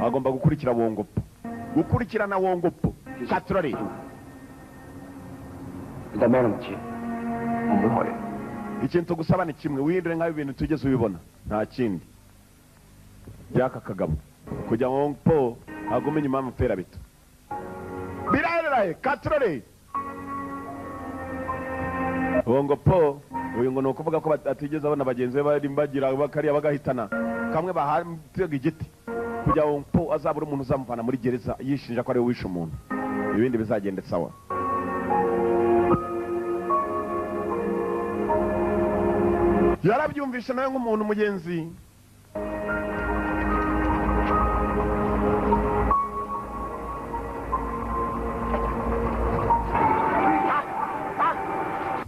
agomba gukurikira wongopo gukurikirana wongopo katurore 你對咩都唔知，我唔會害你。 ikintu tugusaba ni kimwe wihindure nk'aho ibintu tugeze ubibona nta kindi by'aka kagabo kugira ngo wongopo agume inyuma y'amapera bito birareraye katurore wongopo uyu ngo ni ukuvuga ko atigeze abona bagenzi be bari bagira bakariya bagahitana kamwe bahatega igiti kugira ngo po azabura umuntu uzamuvana muri gereza yishinja ko ari we wishe umuntu ibindi bizagenda sawa yarabyumvishe nawe nk'umuntu mugenzi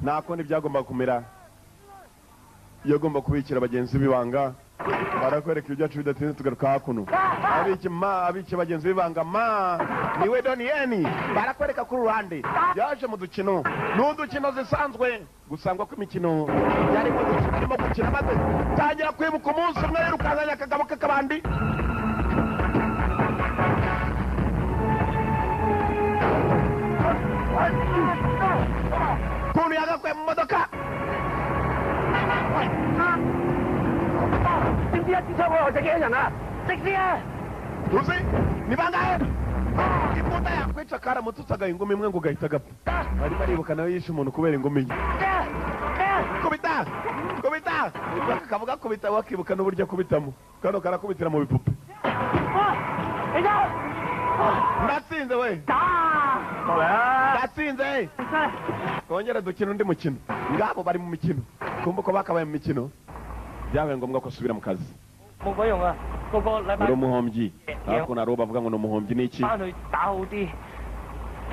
nta kundi byagomba kumera yagomba kubikira bagenzi b'ibanga barakwereka ibyacu bidatinze tugaruka hakuno abiki bagenzi b'ibanga niwe Donnie barakwereka kuri ruhande yaje mu dukino n'udukino zisanzwe gusangwa kw'imikino yarimo dukino arimo gukina maze tangira kwibuka umunsi umwe yirukankanya akagabo k'akabandi kuntu yagakwiye mu modoka 知唔知一支槍可以害死幾多人啊？食屎啊！ uzi ni bangahe imbunda yakwica karamutse usagaye ingumi imwe ngo ugahita agapfa arimo aribuka nawe yishe umuntu kubera ingumi ye kubita akavuga kubita wakibuka n'uburyo akubitamo kano karakubitira mu bipupe ndatsinze we ndatsinze twongere dukina undi mukino ngabo bari mu mikino kumva ko bakabaye mu mikino byabaye ngombwa ko asubira mu kazi 冇鬼用啊！個個禮拜 uri umuhombyi ariko naro bavuga ngo ni umuhombyi ni iki 翻去打好啲，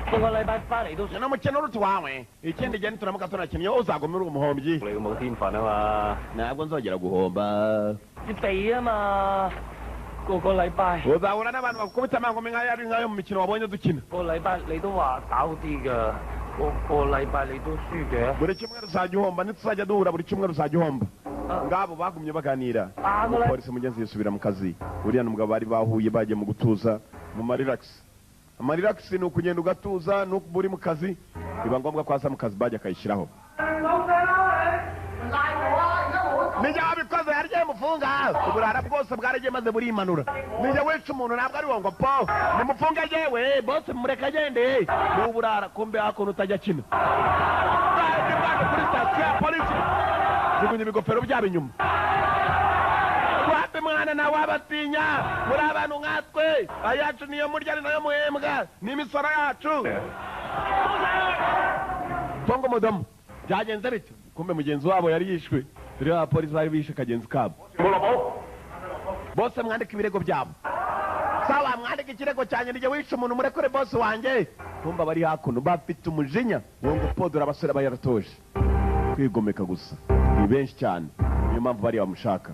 個個禮拜翻嚟都 ni umukino uruta uwawe ikindi gihe nituramuka tunakinnye uzaguma uri umuhombyi 你冇天分啊嘛！ ntabwo nzongera guhomba 要避啊嘛！個個禮拜 uzahura n'abantu bakubita amangumi nk'ayo mu mikino wabonye dukina 個禮拜你都話打好啲㗎，個禮拜你都輸嘅。 buri cyumweru uzajya uhomba ntituzajya duhura buri cyumweru uzajya uhomba ngabo bagumye baganira umupolisi mugenzi yisubira mu kazi uriya n'umugabo bari bahuye bagiye mu gutuza mu mariragisi amariragisi ni ukugenda ugatuza nuko uri mu kazi biba ngombwa ko aza mu kazi bajya akayishyiraho nijya wabikoze yaryaye mufunga uburara bwose bwaragiye maze burimanura nijya wica umuntu ntabwo ari wongo po nimufunge yewe bose mureka agende ni uburara kumbe hakuntu utajya akina kuri sitasiyo ya polisi jugunya ibigofero byabo inyuma wapi mwana nawe abatinya muri abantu nkatwe ayacu niyo murya ni nayo muhembwa n'imisoro yacu tongo mudomo byagenze bityo kumbe mugenzi wabo yari yishwe rero abapolisi bari bishe kagenzi kabo bose mwandika ibirego byabo sawa mwandika ikirego cyanjye nijye wishe umuntu murekure bose wanjye kumva bari hakuno bafite umujinya wongo podora abasore bayaratoje kwigomeka gusa ni benshi cyane niyo mpamvu bari bamushaka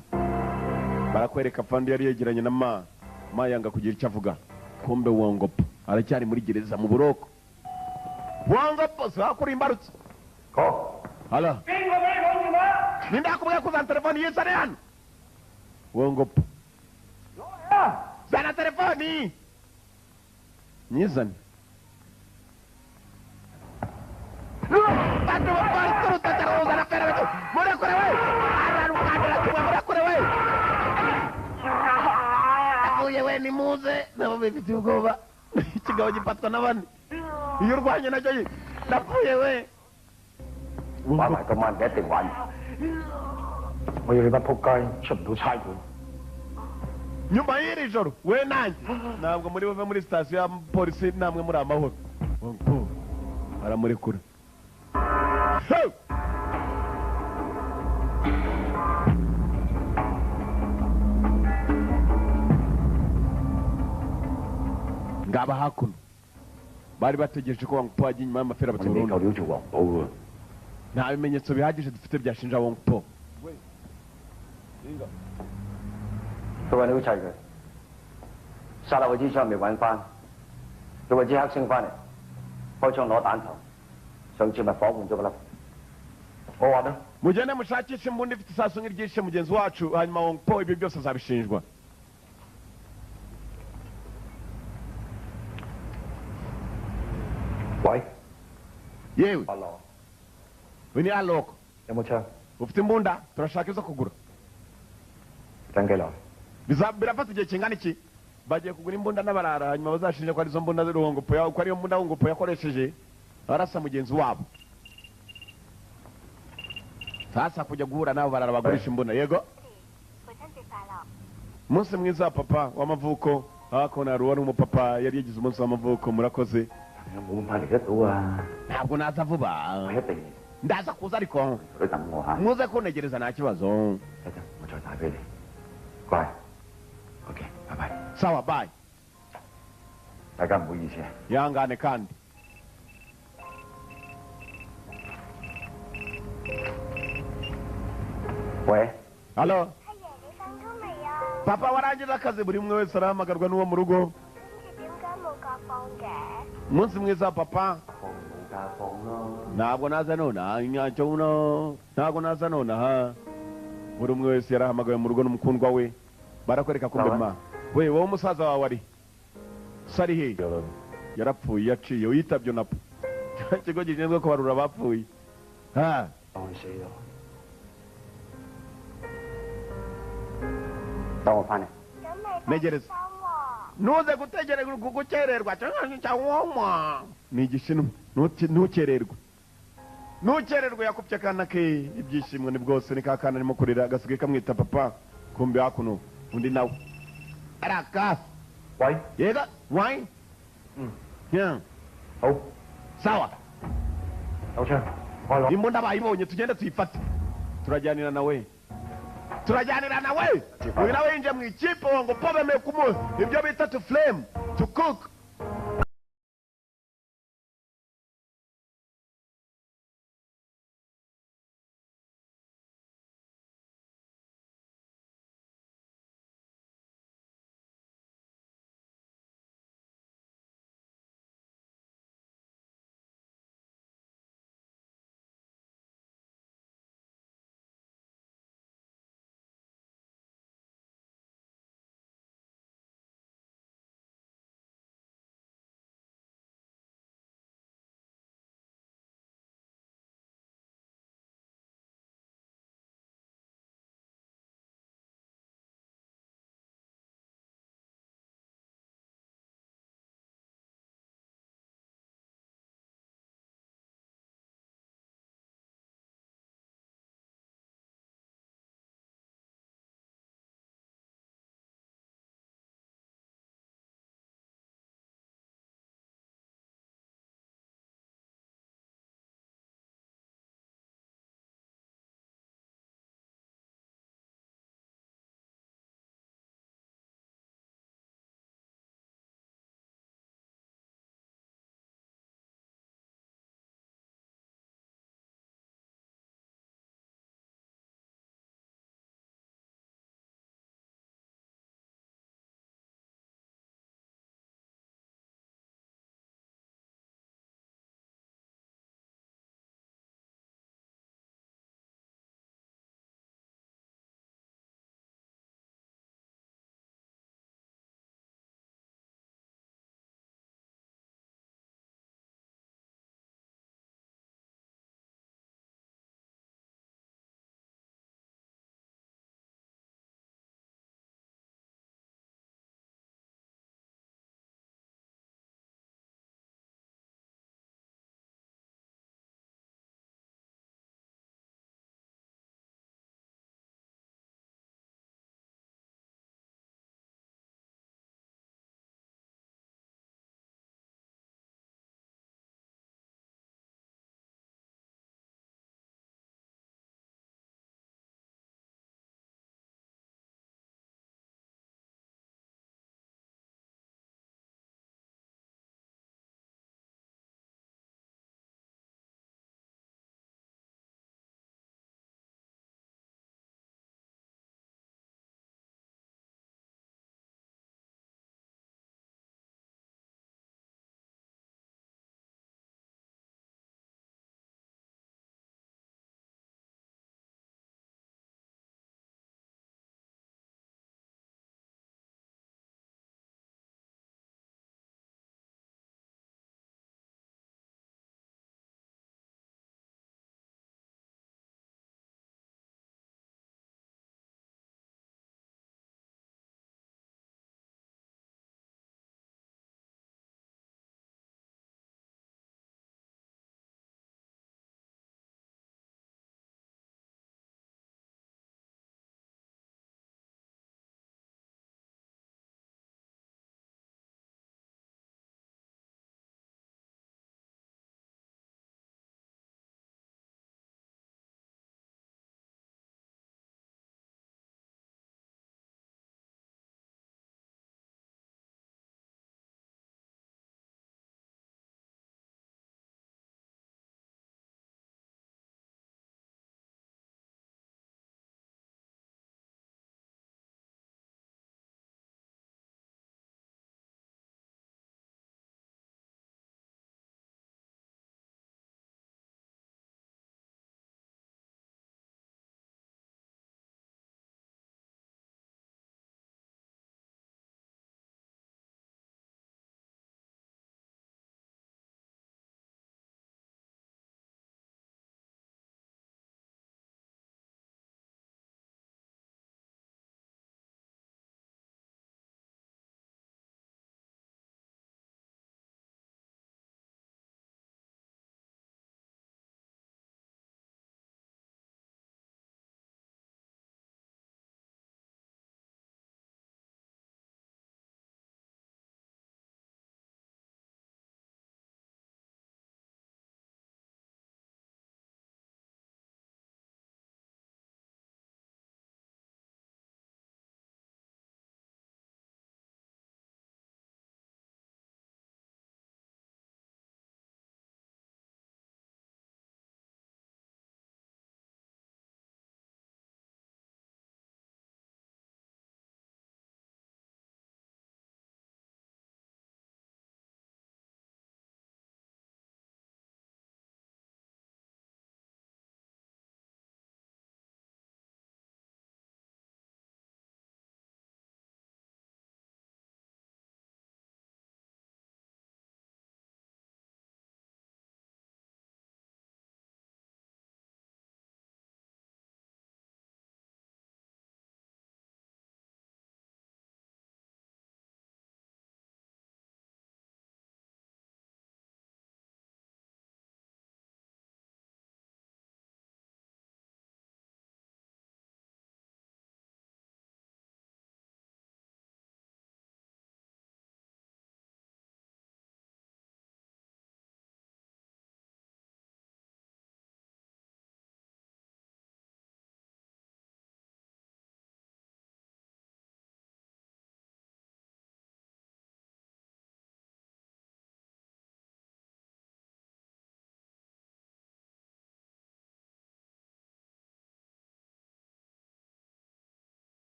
barakwereka fandi yari yegeranye na ma yanga kugira icyo avuga kumbe wongopo aracyari muri gereza mu buroko wongopo si wakuri imbarutse 好， hala 邊個俾你講電話？ ninde akubwiye kuzana telefoni yizane hano wongopo 攞嚟啊！ zana telefoni nyizane bantu bapolisi urutataruza na pera beto murekure we ararukandira kimwe murekure we avuye we nimuze nabo bifite ubwoba ikigabo gifatwa n'abandi iyo urwanye nacyo napfuye we 玩埋今晚你一定玩。我要你班仆街出唔到差館。 nyuma y'iri joro we nanjye ntabwo muri buve muri sitasiyo ya polisi namwe muri amahoro baramurekura ngaba hakuno bari bategereje ko Wang Po ajya inyuma y'amafera baturunda nta bimenyetso bihagije dufite byashinja Wang Po 佢話你好砌佢，殺落去支槍未揾翻，佢話支黑星翻嚟，開槍攞彈頭，上次咪火換咗個粒。我話咧， mugende mushakishe imbunda ifite isasu nk'iryishe mugenzi wacu hanyuma Wang Po ibyo byose azabishinjwa喂， yewe 阿羅， uyu ni Aloko 有冇槍？ ufite imbunda turashaka izo kugura 等幾耐？ birafata igihe kingana iki bagiye kugura imbunda n'abarara hanyuma bazashinja ko arizo mbunda z'Wang Po ko ariyo mbunda Wang Po yakoresheje arasa mugenzi wabo sasa kujya guhura nabo barara bagurisha imbunda yego umunsi mwiza wa papa w'amavuko hakona ruwari umupapa yari yagize umunsi w'amavuko murakoze 有冇咁快嚟得到啊？ ntabwo naza vuba 我一定， ndaza kuza ariko 你等我嚇。 muze kuntegereza nta kibazo 一陣我再打俾你，乖。OK， 拜拜。 sawa bye 大家唔好意思啊。 yangane kandi喂， halo 阿爺，你瞓咗未啊？ papa warangiza akazi buri umwe wese arahamagarwa n'uwo mu rugo 跟住點解冇假放嘅？ umunsi mwiza wa papa 放冇假放咯。 ntabwo naza nonaha inyacyo buno ntabwo naza nonaha buri umwe wese yarahamagawe mu rugo n'umukundwa we barakwereka kumbe ma we wowe umusaza wawe ari sari he yarapfuye yaciye uyitabye napo ikigo gishinzwe kubarura abapfuye ha 當佢死咗。等我翻嚟。 咁你 ntegereza 心喎？ ntuze gutegereza gukererwa cyangwa ni igishinwa ntukererwe ntukererwe yakubye akana ke ibyishimo ni bwose ni ka kana arimo kurira agasigaye kamwita papa kumbe hakuno undi nawe araka 喂， yega wine 好， sawa 有槍，開攞。 imbunda bayibonye tugende tuyifate turajyanira nawe uyu nawe yinjiye mu ikipe ngo po bemeye kumuha ibyo bita to flame to cook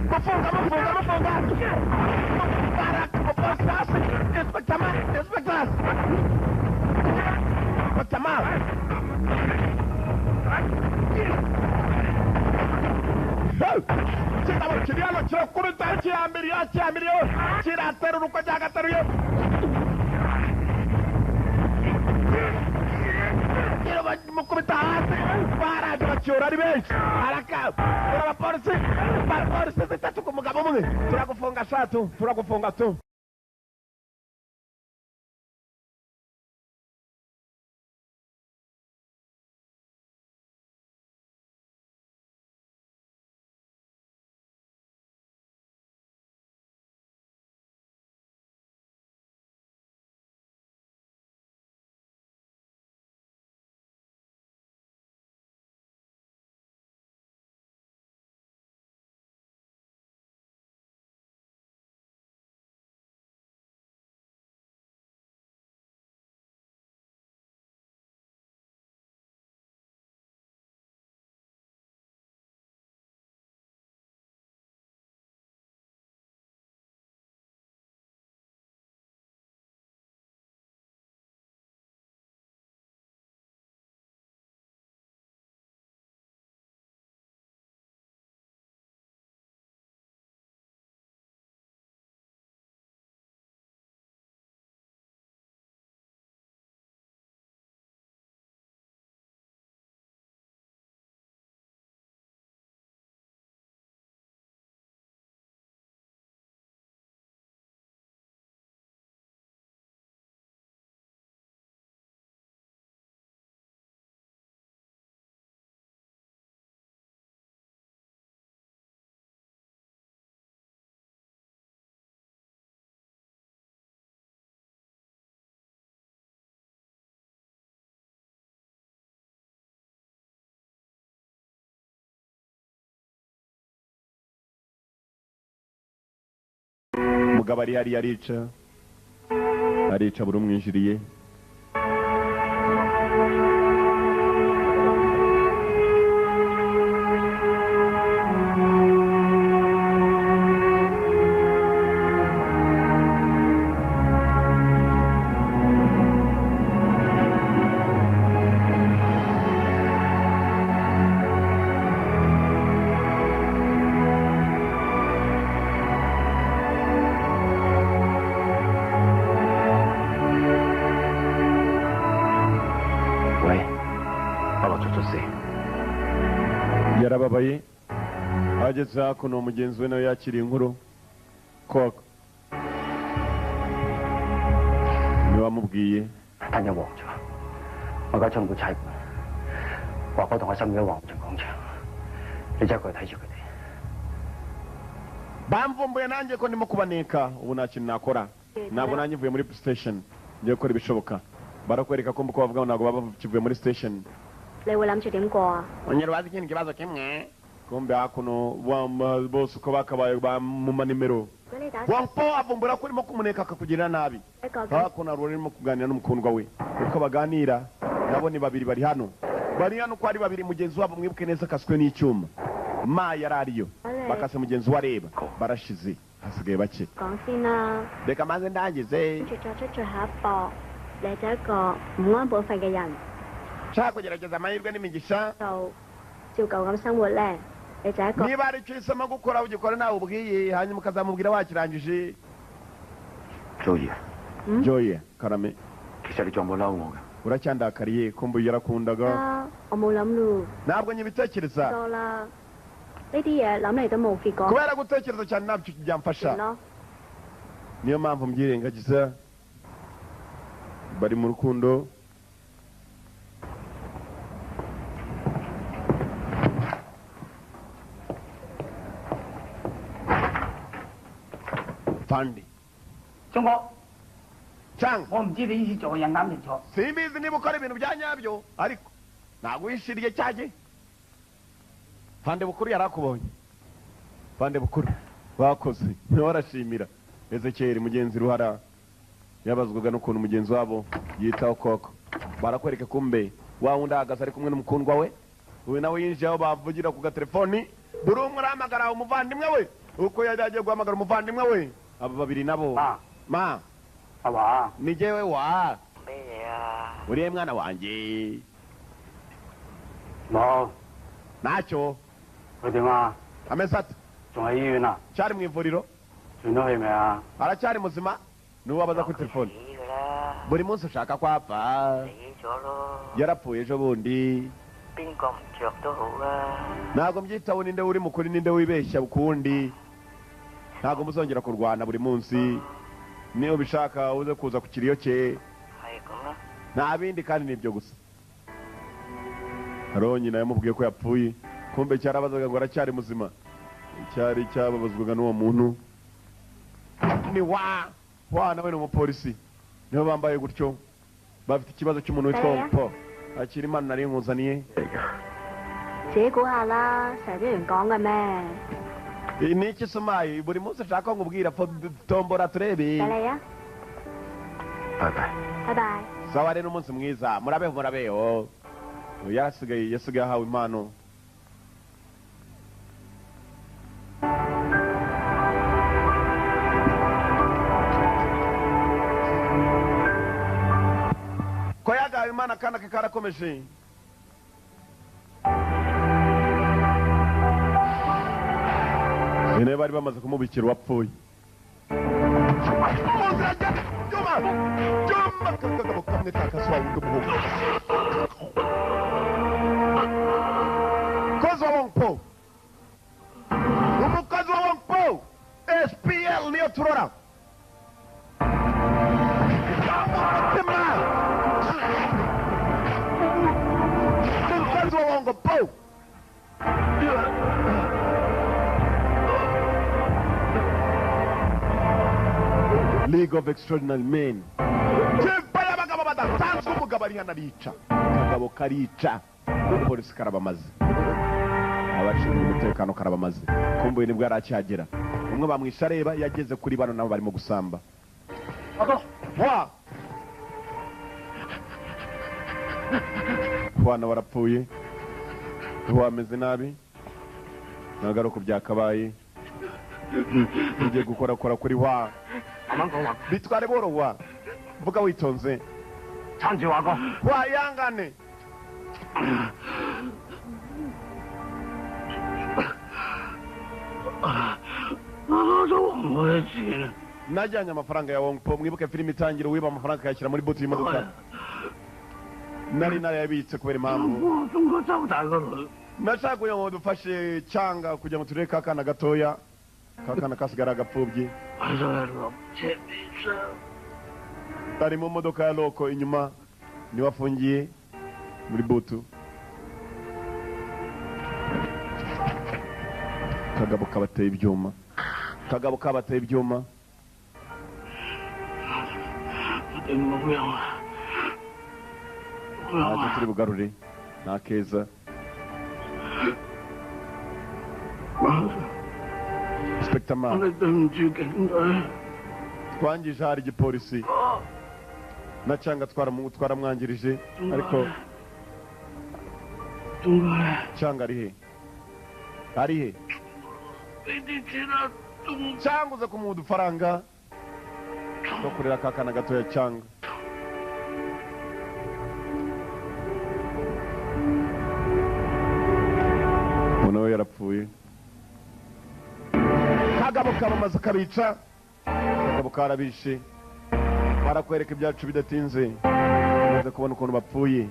Mufunga. Para Mupostas. Inspector Man. Kiralo cyokubita cyambiriyo kiratera uruko cyagateruye mukubita hasi baraje bacyora ari benshi araka abapolisi zitatu ku mugabo umwe turagufunga tu umugabo ari hariya arica buri umwinjiriye yarababaye ageze hakuno umugenzi we nawe yakiriye inkuru koko niwe wamubwiye 燈一黃咗，我而家將佢砌話我同我心嘅黃俊廣場，你真係過去睇住佢哋。bamvumbuye nanjye ko ndimo kubaneka ubu nta kintu nakora ntabwo nanjye mvuye muri station ngiye gukora ibishoboka barakwereka ko mbuko bavuga ngo ntabwo baba bakivuye muri station 你會諗住點過啊？ ongera bazi ikindi kibazo kimwe kumbe hakuno bose uko bakabaye mu manimero 如果你打 wampo avumbura ko urimo kumuneka akakugirira nabi 一個咁， hakuno hari urimo kuganira n'umukundwa we uko baganira nabo ni babiri bari hano uko ari babiri mugenzi wabo mwibuke neza kaswe n'icyuma ma yarariyo bakase mugenzi we areba barashize hasigaye bake 講先啦。 reka maze ndangize 跟住作出最後一搏，你就一個唔安本分嘅人， nshaka kugerageza amahirwe n'imigisha 就照舊咁生活咧，你就一個 niba ari icyo uhisemo gukora ugikora nawe ubwiye hanyuma ukazamubwira wakirangije Joey， Joey karame 其實你仲有冇嬲我㗎？ uracyandakariye kumva yarakundaga 啊，我冇諗咯， ntabwo nyibitekereza 多啦，呢啲嘢諗嚟都冇結果， kubera gutekereza cyane ntabyo byamfasha 咯。 niyo mpamvu mbyirengagiza bari mu rukundo Fandi 中國， cyangwa 我唔知你呢次做嘅人啱定錯。 simbizi niba ukora ibintu bya nyabyo ariko ntabwo wishiriye cyane Fande bukuru yarakubonye Fande bukuru bakoze niwe arashimira Ezekiel mugenzi ruhara yabazwaga n'ukuntu mugenzi wabo yitaho koko barakwereka kumbe wa wundi ahagaze ari kumwe n'umukundwa we uyu nawe yinjiye aho bavugira ku gatelefoni buri umwe arahamagara umuvandimwe we uko yari agiye guhamagara umuvandimwe we abo babiri nabo ma aba ni jewe wa Beya. uriye mwana wanjye no ntacyo udinga ameze ati tungayina cyari mu ivuriro tunohemea aracyari muzima niwe wabaza kuri telefone Là. buri munsi ushaka ko apfa Để cho nó yarapfuye ejo bundi pin còng trượt tôi hữu ra. ntabwo mbyitaho ninde uri mukuri ninde wibeshya ukundi ntabwo muzongera kurwana buri munsi niyo ubishaka uze kuza ku kiriyo cye Hay cũng đó. nta bindi kandi nibyo gusa haro nyina yamubwiye ko yapfuye kumbe cyarabazaga ngo aracyari muzima cyari cyababazwaga n'uwo muntu ni wa nawe ni umupolisi niho bambaye gutyo bafite ikibazo cy'umuntu witwa Wongpo akiri imana nari nkuzaniye 自己估下啦，成日啲人講嘅咩？ ni iki sumayi buri munsi ashaka ko nkubwira tombora turebe 嚟你啊！ 拜拜 拜拜。 sawa rero umunsi mwiza murabeho yasigaye ahawe impano ko yagahawe impano akana ke karakomeje niba bari bamaze kumubikira uwapfuye kagabo kamwe kakasuba wundi umuhungu umukozi wa Wongpo umukozi wa Wongpo SPL niyo turora umukozi wa Wongpo League of Extraordinary Men Chimpa y'abagabo badasanzwe umugabo ari hano arica akagabo karica polisi karabamaze abashinzwe umutekano karabamaze kumbuye nibwo aracyagera umwe bamwisha areba yageze kuri bano nabo barimo gusamba wana warapfuye wameze nabi nagaruka byakabaye ugiye gukora kuri wa bitware borowa vuga witonze chanji wako wayangane najyanye amafaranga ya Wongpo mwibuke filime itangira wiba amafaranga akayashyira muri buti y'imodoka nari narayabitse kubera impamvu nashaka kugira ngo dufashe cyanga kugira ngo turebe kakana gatoya kakana kasigara agapfubyi ari mu modoka ya loko inyuma niwe afungiye muri butu kagabo kabateye ibyuma ntacyo turi bugarure nta keza Inspector Man twangije hari igipolisi na cyanga twaramwangirije ariko cyanga ari he cyanga uza kumuha udufaranga no kurera kakana gatoya cyanga umuntu we yarapfuye kagabo kabamaze kabica kagabo karabishe barakwereka ibyacu bidatinze umaze kubona ukuntu bapfuye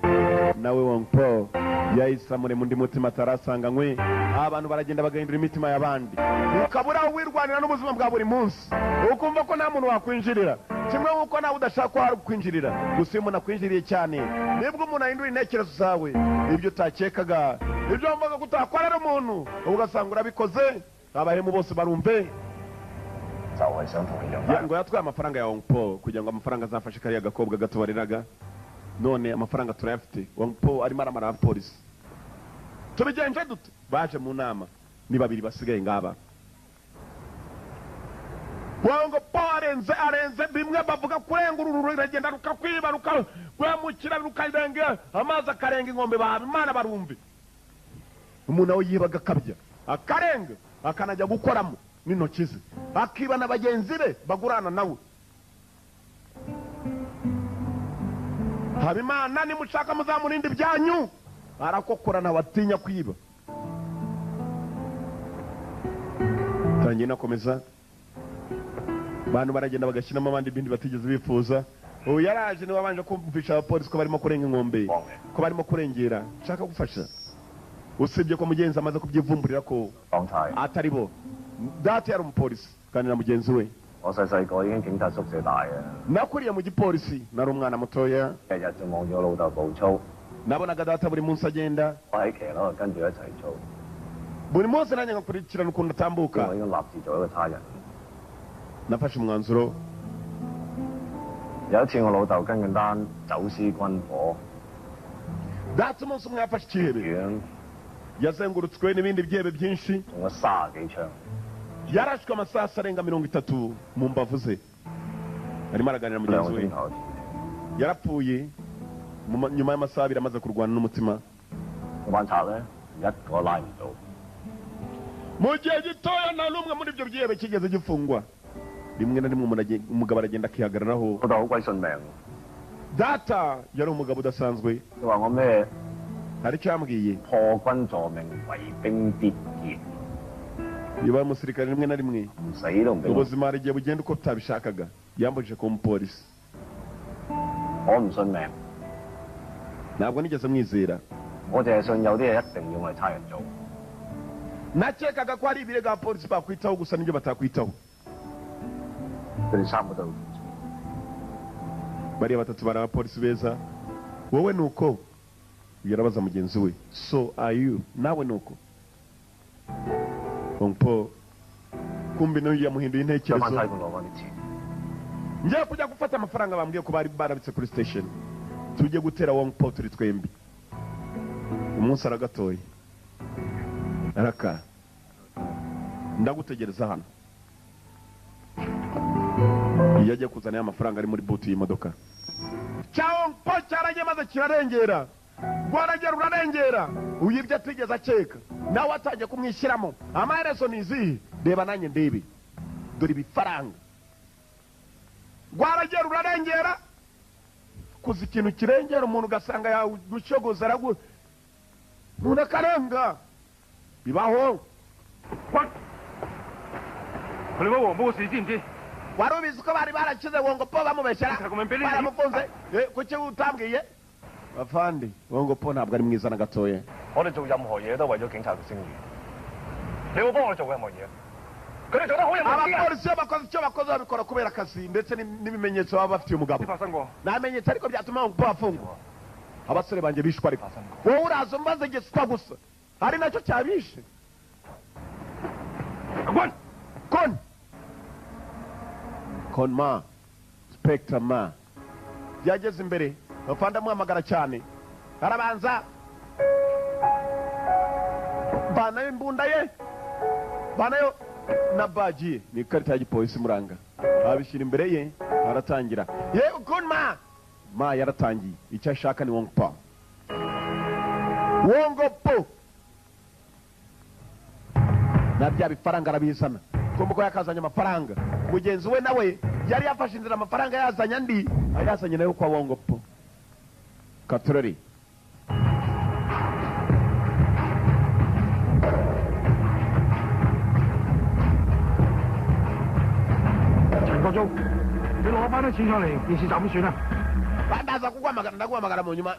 nawe Wongpo yahise amurema undi mutima atarasanganywe abantu baragenda bagahindura imitima y'abandi ukabura wirwanira n'ubuzima bwa buri munsi ukumva ko nta muntu wakwinjirira kimwe nk'uko nawe udashaka ko hari kwinjirira gusa iyo umuntu akwinjiriye cyane nibwo umuntu ahindura intekerezo zawe ibyo utakekaga ibyo wumvaga ko utakorera umuntu ugasanga urabikoze abahemu bose barumve ngo yatwaye amafaranga ya Wongpo kugira ngo amafaranga azafashe kariya gakobwa gato bareraga none amafaranga turayafite Wongpo arimo aramara abapolisi tubigenje dute baje mu nama ni babiri basigaye ngaba Wongpo arenze bimwe bavuga kurenga ururu iragenda rukakwiba rukamukira rukarenga amazi akarenga inkombe Imana barumve umuntu aho yibaga akabya akarenga akanajya gukoramo n'intoki ze akiba na bagenzi be bagurana nawe. Habimana nimushaka muzamurinde ibyanyu, arakokorana batinya kwiba. Tangiye nakomeza, bantu baragenda bagashyiramo abandi bindi batigeze bifuza. Ubu yaraje niwe wabanje kumvisha abapolisi ko barimo kurenga inkombe, ko barimo kurengera. Nshaka gufasha, usibye ko mugenzi amaze kubyivumburira ko atari bo. Data yari umupolisi kandi na mugenzi we. 我細細個已經警察宿舍大嘅， nakuriye mu gipolisi nari umwana mutoya. 日日就望住我老豆步操， nabonaga data buri munsi agenda, 我喺騎樓度跟住一齊做， buri munsi nanjye ngakurikirana ukuntu 我 atambuka. 已經立志做一個差人。 nafashe umwanzuro. 有一次我老豆跟緊單走私軍火， data umunsi umwe yafashe ikihebe, 院 yazengurutswe n'ibindi byihebe byinshi, 中咗30幾槍， yarashwe amasasu arenga 30 mu mbavu ze. arimo araganira na 2 mugenzi 個 we. 鐘頭。 yarapfuye nyuma y'amasaha 2 amaze kurwana n'umutima. 嗰班賊咧一個拉唔到， mu gihe gitoya nta n'umwe muri ibyo byihebe kigeze gifungwa. rimwe na rimwe umugabo aragenda akihagararaho. 老豆好鬼信命， data yari umugabo udasanzwe. 佢話我咩 hari icyo yambwiye. 破軍助命，為兵必劫， niba umusirikare rimwe na rimwe 唔死都唔俾我。 ubuzima hari igihe bugenda uko tutabishakaga. yambujije kuba umupolisi. 我唔信命， ntabwo nigeze mwizera. 我淨係信有啲嘢一定要我哋差人做。 nakekaga ko hari ibirego abapolisi bakwitaho gusa n'ibyo batakwitaho. 佢哋3個都 bariya 3 bari abapolisi beza. wowe ni uko? yarabaza mugenzi we. so are you? nawe ni uko? Ongpo kumbi nayo yamuhinduye 將班 intekerezo. 差館攞翻啲錢。 ngiye kujya gufata amafaranga bambwiye ko bari barabitse kuri station. tujye gutera Wongpo turi twembi. umunsi aragatoye araka, ndagutegereza hano. iyo agiye kuzana amafaranga ari muri butu y'imodoka, cya Wongpo cyarajye maze kirarengera. rwaragera urarengera, uyibye atigeze akeka, nawe atangiye kumwishyiramo. amaherezo ni izihe? reba nanjye ndebe, dore ibifaranga. rwaragera urarengera, kuza ikintu kirengera umuntu ugasanga yagushogoza aragu umuntu akarenga. bibaho. 佢哋嗰黃埔嘅事知唔知？ wari ubizi ko bari barakize Wongpo bamubeshyera baramufunze? kuki utambwiye? bavandi, Wongpo ntabwo ari mwiza na gatoya. 我哋做任何嘢都為咗警察嘅聲譽。你會幫我哋做任何嘢？佢哋做得好有問題㗎。 abapolisi iyo bakoze icyo bakoze babikora kubera akazi ndetse n'ibimenyetso baba bafitiye umugabo. 發生過。 nta bimenyetso ariko byatuma Wongpo afungwa. abasore banjye bishwe ariko wowe uraza umbaze gisita gusa, ari nacyo cyabishe. kon konma Spectre ma yageze imbere, bafanda muhamagara cyane. arabanza banayo imbunda ye, banayo na baji ye, ni ikarita ya gipolisi muranga. abishyira imbere ye, aratangira. yewe konma ma yaratangiye. icyo ashaka ni Wongpo. Wongpo na bya bifaranga arabizana. kumbuko yakazanye amafaranga. mugenzi we nawe yari yafashe inzira amafaranga yazanye andi, ayazanye nayo kwa Wongpo. Katrori陳國忠，你攞翻啲錢上嚟，件事就咁算啦。 ndaza kuguhamagara, ndaguhamagara mu nyuma,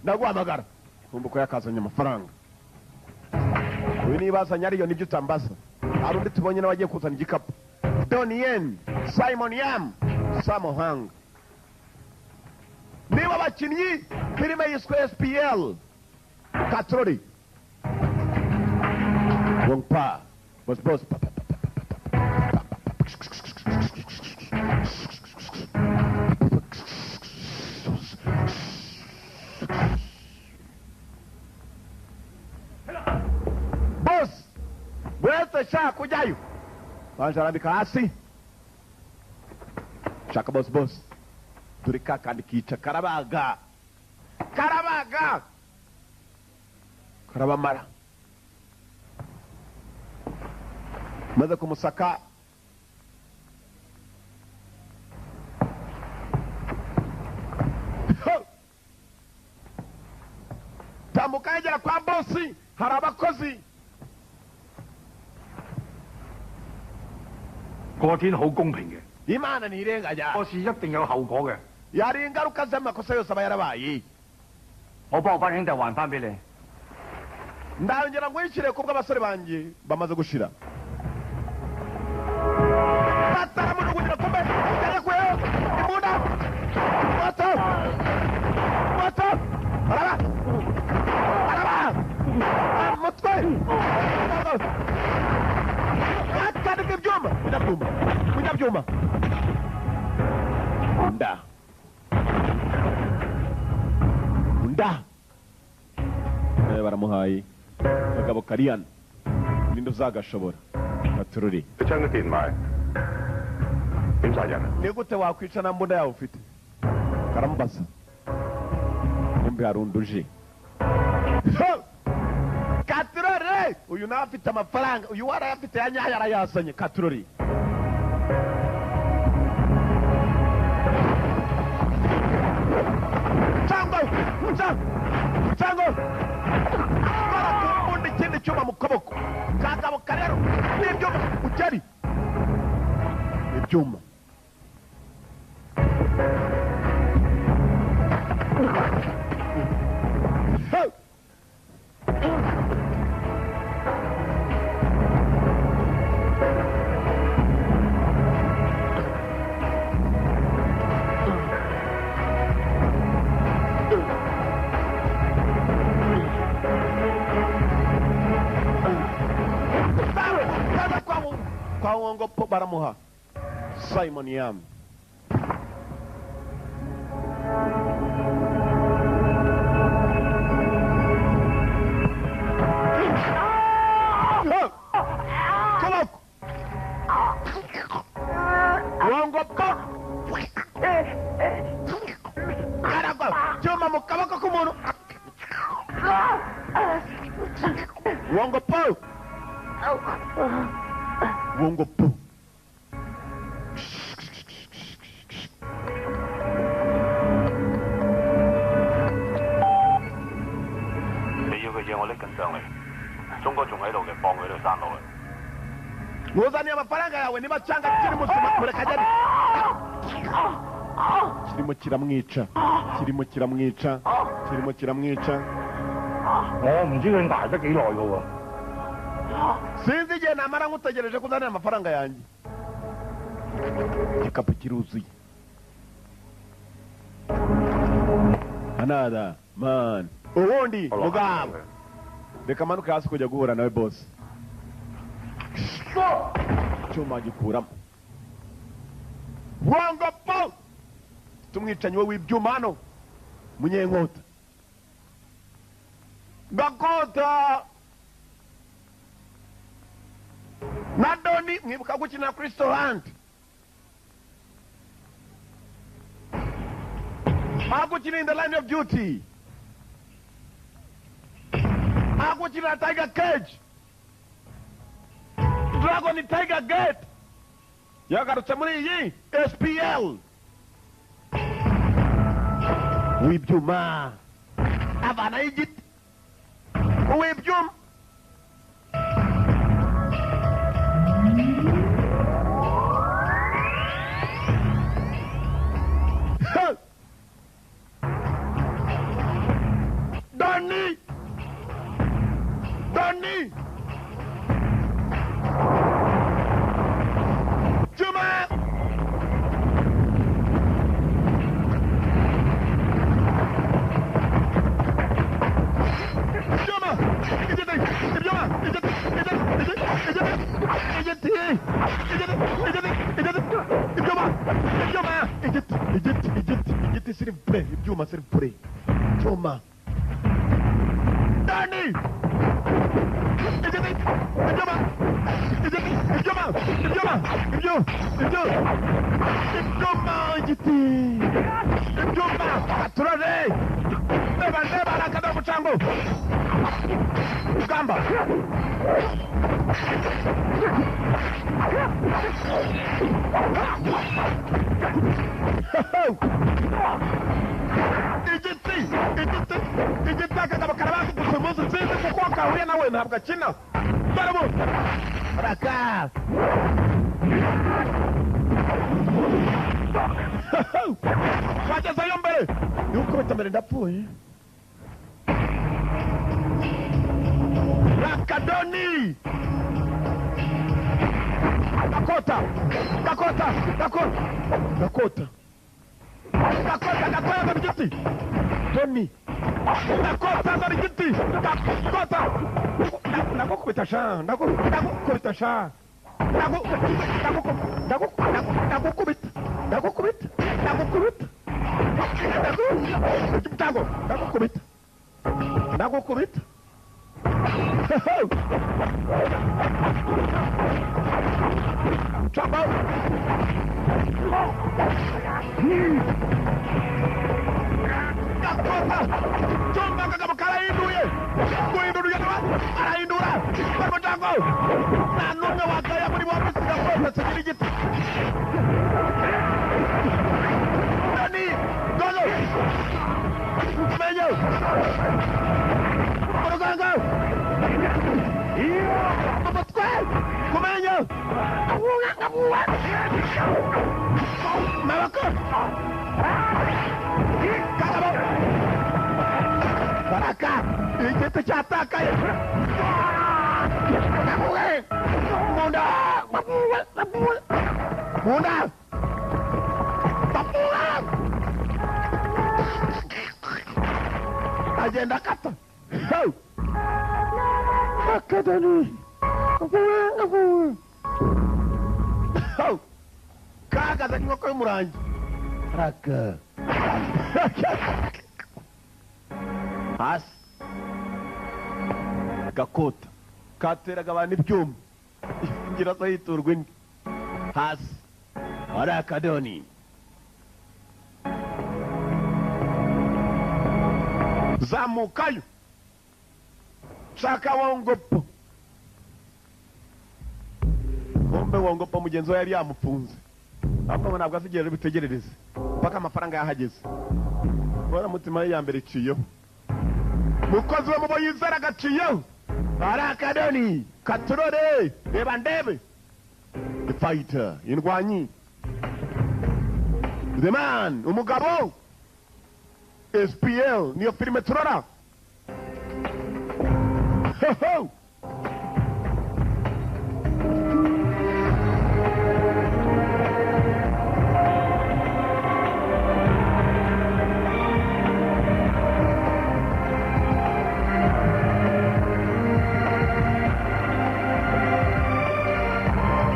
ndaguhamagara. kumbuko yakazanye amafaranga. uyu niba azanye ariyo nibyo utambaza. hari undi tubonye nawe agiye kuzana igikapu. Donien, Simon Yam, Samohang. niba abakinnyi filime yiswe SPL. Katrori Wongpa boss wese shaka kujyayo. banje arambika hasi. shaka boss dore ka kandi kica karabaga karabamara. maze kumusaka tambuka yagera kwa bosi hari abakozi 個天好公平嘅， imana ntirenganya 個事一定有後果嘅。 yari ingaruka z'amakosa yose aba yarabaye 我幫我班兄弟還翻俾你。 ndongera ngwishyire kubwo abasore banjye bamaze gushira bataramujugunyira kumbe yakuyeho imbunda moto araba umutwe atandika ibyuma munyabyuma nda baramuhaye akagabo kariyana ninde uzagashobora batururi 你將佢電埋，點殺人啊？ ni gute wakwica nta mbunda yawe ufite karamubaza kumbe harunduje katurore uyu nawe afite amafaranga uyu warayafite ya nyayo arayazanye katurori Chango barakumbunda ikindi cyuma mu kaboko kagabo karero n'ibyuma ukeri ibyuma Kawango po baramuha Simon Yam Kawango po Karago Cuma mu kaboko k'umuntu Kawango po Wongo po.你要嘅嘢我拎緊上嚟，鐘哥仲喺度嘅，放佢喺度山落去。 Nguzani amafaranga yawe niba cyanga kiri muzima kureka jari. Kirimo kiramwica. 我唔知佢捱得幾耐㗎喎。 Sinzi igihe namara ngutegereje kuzanira amafaranga yanjye. Igikapu kiruzuye. Anada man. Ubundi mugabo. Reka manuke hasi kujya guhura nawe boss. Cyuma gikuramo. Wanga po. Tumwicanyi we w'ibyuma hano. Munyenkota. Gakota. Nadoni mwibuka gukina Crystal Hand. Agukina in the Line of Duty. Agukina Tiger Cage. Dragon in Tiger Gate. Yagarutse muri iyi SPL. Wibyuma. Abana y'igiti. Wibyuma. Donny! Juma! Juma, Juma. Danny! Juma! kamba. Igiti akagabo karabazi gusa umunsi nsinzi kuko kahuriye nawe ntabwo akina. Barabo. Baraka. Wagezeyo mbere. Yukubita mbere ndapfuye. Rakadoni. Dakota. Dakota giti. Tony. Dakota giti. Dakota. Nakukubita sha. Nakukubita sha. Nakukubita. Trouble. Chumba kagabo karahinduye. Kuhinduye arahindura. Bamutango. Nanone wakaya muri wa bisiga kose kigira igiti. Nani? Golo. Menyo. Poroganga. Mabotwe. Kumenyo. Mabako. Kagabo. Baraka. Igiti cyataka. Munda. Agenda kata. Akadani. Kaga za nyoko y'umurangi. Raka. Hasi. Gakota. Kateraga abantu ibyuma. Ngira so yiturwa indi. Hasi. Arakadoni. Zamukayo. Shaka Wongopo. Bombe Wongopo mugenzi we yari yamufunze. Ntabwo ntabwo asigaye bitegerereze. Paka amafaranga yahageze. Bora mutima ya mbere ciyo. Mukozi we mubo yizera gaciyo. Arakadoni. Katurore. Reba ndebe. The fighter. Indwanyi. The man. Umugabo. SPL. Niyo filime turora. Ho!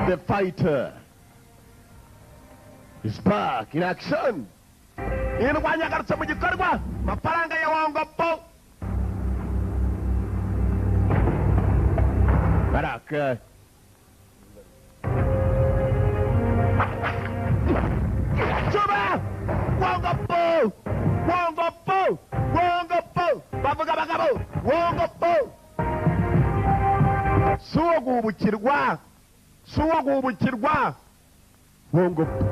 The fighter is back in action. Indwanyi agarutse mu gikorwa. Mafaranga ya Wongopo. Baraka. Chuba! Wongopo! Bavuga bagabo! Wongopo! Suwagubukirwa! Wongopo!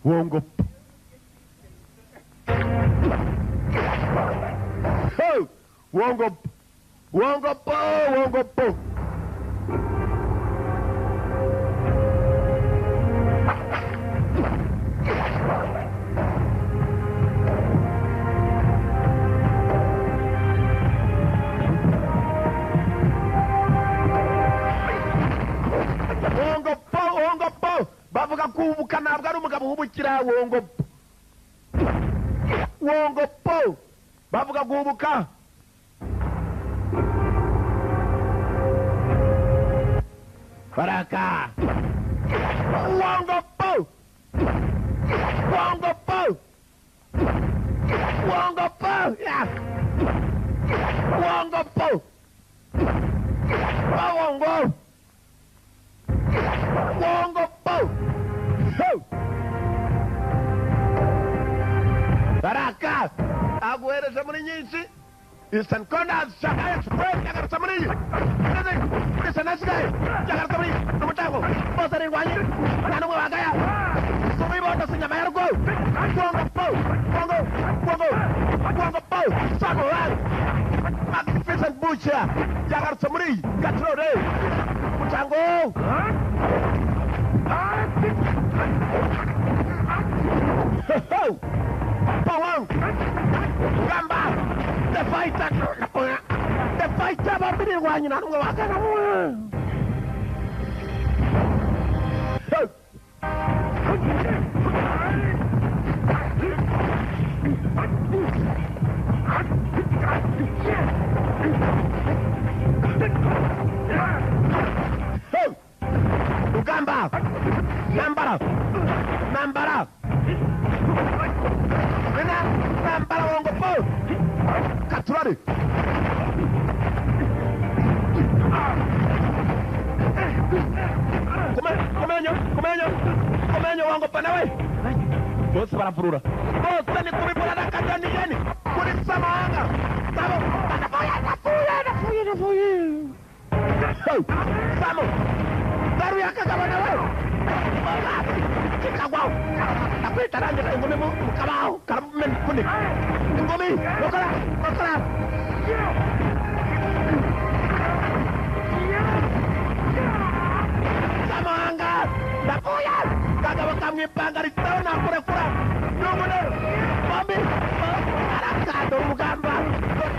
Wongopo. Oh! Wongopo. Bavuga kubuka ntabwo ari umugabo uhubukira Wongopo. Bavuga guhubuka. Baraka. Wongopo. Yeah. Wongopo. Wongopo. Baraka aguhereje muri nyinshi Eastern Corners Shanghai Express yagarutse muri iyi Eastern Nasigaye yagarutse muri n'umutango bose arindwanye nta n'umwe wagaya subibondo sinyama ya rugo Bongo Po Samuel Magnificent Butcher yagarutse muri iyi Gatrode umutango Pawang Gamba The fighter babirwanye nta n'umwe wagana Ugamba Nambara Nambara Bongo Po Katurari Kumenyo Bongo Po nawe bose barapurura bose ni kubipura na Doni Yen kuri Samahanga Sabo nafuye Samo Daru yakagaba nawe Chikagwao Nakwita ranje ingumi mukabao Karamen kundi Ingumi Lokala Samahanga Nafuya Kagaba kamwipanga Ritona kura Nungune Bombi Arakado Mugamba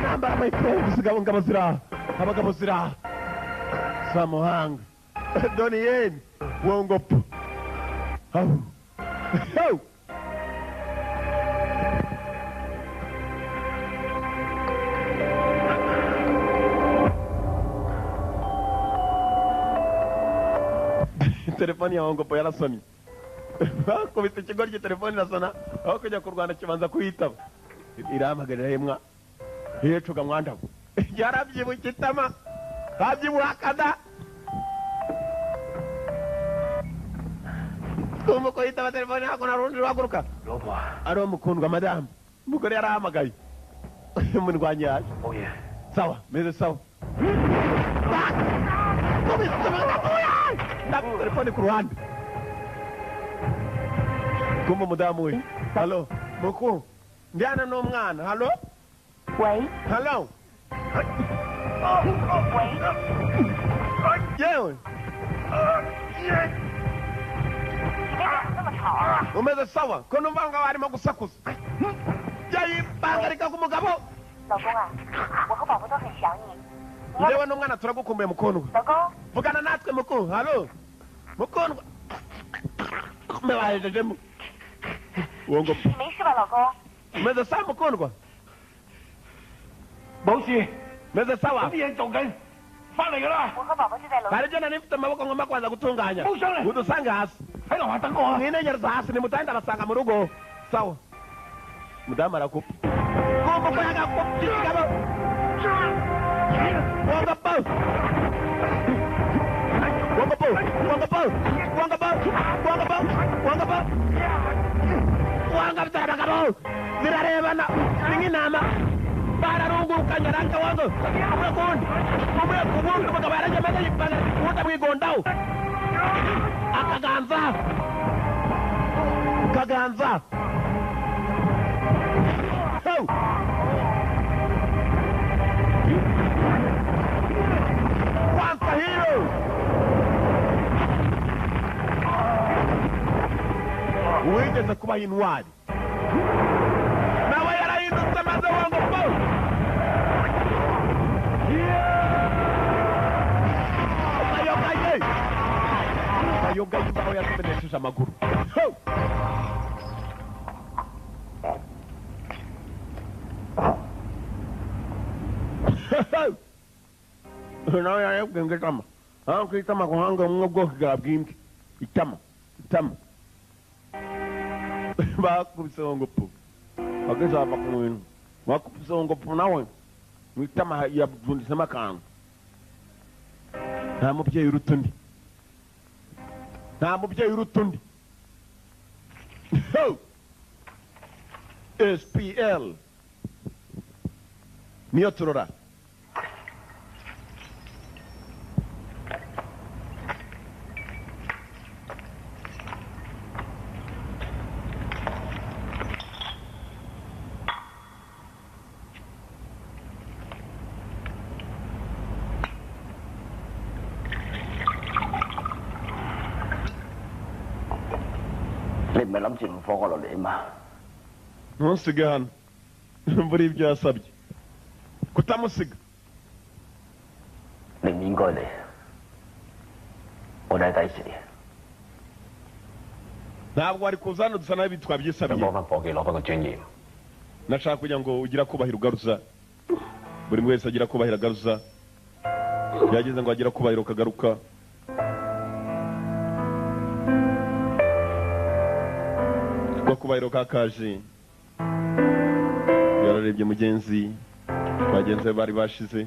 Namba my friends Gabangaba zira Abagabo zira Samohang Doni Yen Bongo Po Telefoni ya Bongo Po yarasomye bakubise ikigoryi telefoni irasona aho kujya ku Rwanda kibanza kuyitaba irahamagarira hemwa yecuga mwandago yarabyibuka itama babyibuhakada Umuko yitaba telefoni hako na rundi rwaguruka ari umukundwa madamu umugore yarahamagaye umurwanyi yaje sawa meze sawa ndaku telefoni ku ruhande kumva mudamu we halo muku ndiana n'umwana halo halo yewe umeze sawa ko numva ngo barimo gusakuza yayibangarika ku mugabo 老公啊，我和宝宝都很想你。 Ndewe n'umwana turagukumbuye mukundwa. 老公， Vugana natwe mukundwa. Halo. Mukundwa. Mewaje demu. Wongo. 没事吧，老公？ Meze sawa mukundwa. 冇事， Meze 有 sawa. 啲嘢做緊，翻嚟㗎啦， 我和寶寶就在樓。 Kare jana nifite amaboko ngomba kwanza gutunganya. Mushale. Udusanga hasi. 喺樓下等我啊！ Ninengereza hasi nimutanda basanga mu rugo. Sawa. Mudamu arakupa. Kumva ko yagakupa ikigabo. Wongo po. Wongo po. Wongo po. Wongo po. Wongo po. Wongo po. Wanga bitara bagabo. Zirarebana. Ninginama. Bararungukanya ranka wango. Umwe kundi. Umwe kubundi mugabo yaraje meze yipanga kuta bwigondaho. Akaganza. Kaganza. Ho. Once a hero. Wigeze kuba intwari. Nawe yarahindutse maze wango po. Kayogaye. Kayogaye baho yatumenesheje amaguru. Ho. Nawe yarabwenge itama. Hanko itama kuhanga mwe bwoko bwa bw'imbwa. Itama. Itama. Bakubise ngo po. Bageze ava ku bintu. Bakubise ngo po nawe. Mwitama yabundise makanga. Nta mubyeyi urutundi. Nta mubyeyi urutundi. SPL niyo turora.你唔係諗住唔放我落嚟啊嘛？ ntusige hano mbura ibyo yasabye kutamusiga. 你唔應該嚟，我哋係抵死。 ntabwo wari kuza hano dusa nabi 想 twabyisabiye. 幫翻伙計攞翻個尊嚴。 nashaka kugira ngo ugira kubahira ugaruza, buri wese agira kubahira agaruza, yageze ngo agira kubahira ukagaruka. Kwa kubahiro kakaje yararebye mugenzi bagenzi bari bashize,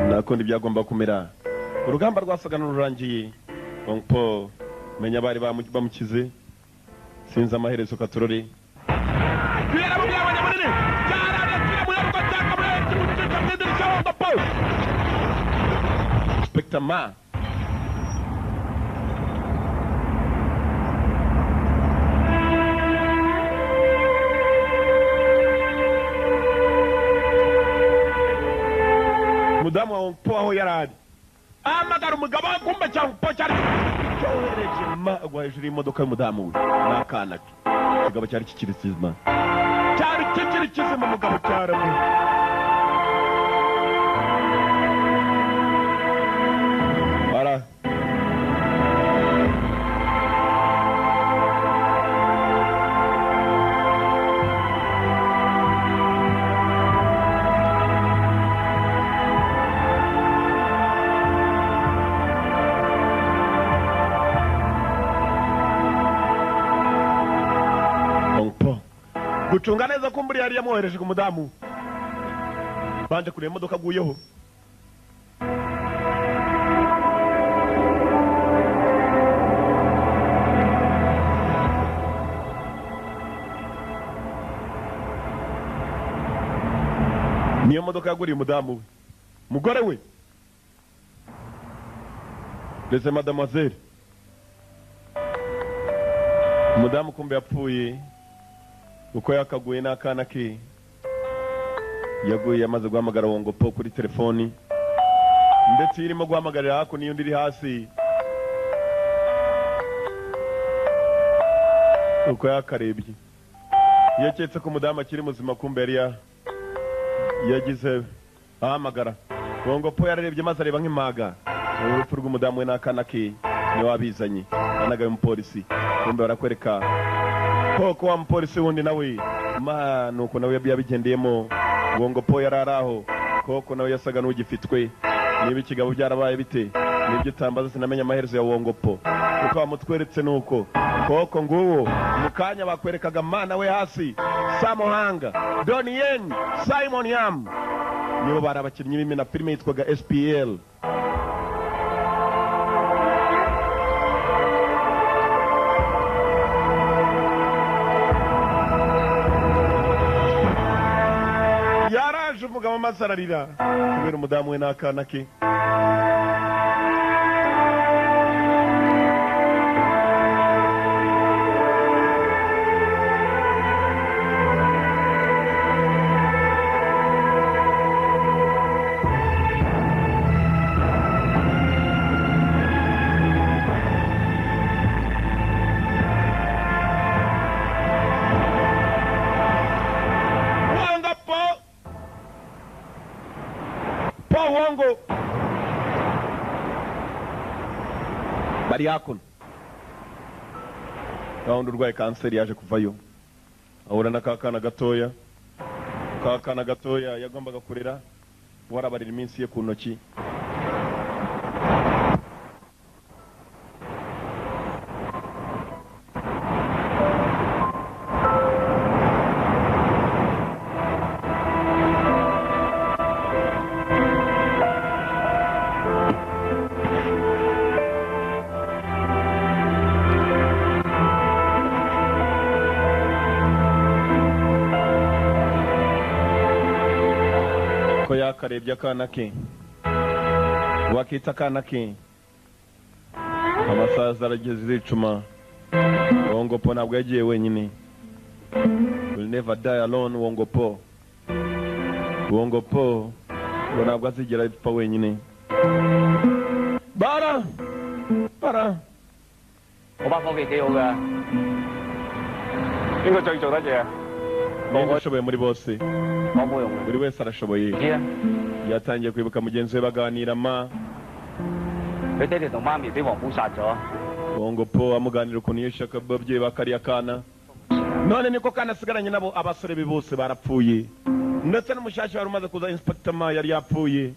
nakundi byagomba kumera. Urugamba rwasaga n'ururangiye. Paul menya bari bamukize, sinza amaherezo katurore. Inspector Ma mudamu wa Paul aho yarari amagara umugabo kumba cyangwa Paul cyari cyohereje magwa hejuru y'imodoka y'umudamu we n'akana ke. Kigabo cyari kikiri kizima, cyari kikiri kizima umugabo cyaramo. Para gucunga neza ko mburi yari yamwohereje ku mudamu. Banje kureba imodoka aguyeho. Niyo modoka yaguriye umudamu we, mugore we. Leze mademoiselle, umudamu kumbe yapfuye uko yakaguye n'akana ke. Yaguye yamaze guhamagara Wongopo kuri telefoni, ndetse irimo guhamagarira hakuno y'undi iri hasi. Uko yakarebye yaketse ko umudamu akiri muzima, kumbe yari yagize ahamagara. Wongopo yararebye maze areba nk'impaga. Urupfu rw'umudamu we n'akana ke niwe wabizanye, anagaye umupolisi. Kumbe barakwereka koko wa mupolisi wundi nawe nuko nawe yabigendeyemo. Wongopo yararaho koko nawe yasaga n'ugifitwe. Niba ikigabo byarabaye bite nibyo utambaza, sinamenya amaherezo ya Wongopo kuko bamutweretse nuko koko nguwo mukanya bakwerekaga mana we hasi. Samuhanga, Donnie Yen, Simon Yam nibo bari abakinnyi b'imena filime yitwaga SPL. Yaraje umugabo maze ararira kubera umudamu we n'akana ke. Wongo bari hakuno. Gahunda urwaye kanseri yaje kuvayo, ahura n'akakana gatoya. Kakana gatoya yagombaga kurera, warabarira iminsi ye ku ntoki. yakarebye akana ke wakita akana ke amasaza arageze zicuma Wongopo ntabwo yagiye wenyine will never die alone Wongopo ngo ntabwo azigera ipfa wenyine bara 我班伙計幾好㗎，邊個最做得嘢？ ninde ushoboye muri bose 講冇用嘅。 buri wese arashoboye 知啊， yatangiye kwibuka mugenzi we baganira ma 佢爹哋同媽咪俾黃埔殺咗， Wongopo amuganira ukuntu yishaka ababyeyi ba kariya kana none niko kana asigaranye nabo abasore be bose barapfuye ndetse n'umushyashya wari umaze kuza Inspector Ma yari yapfuye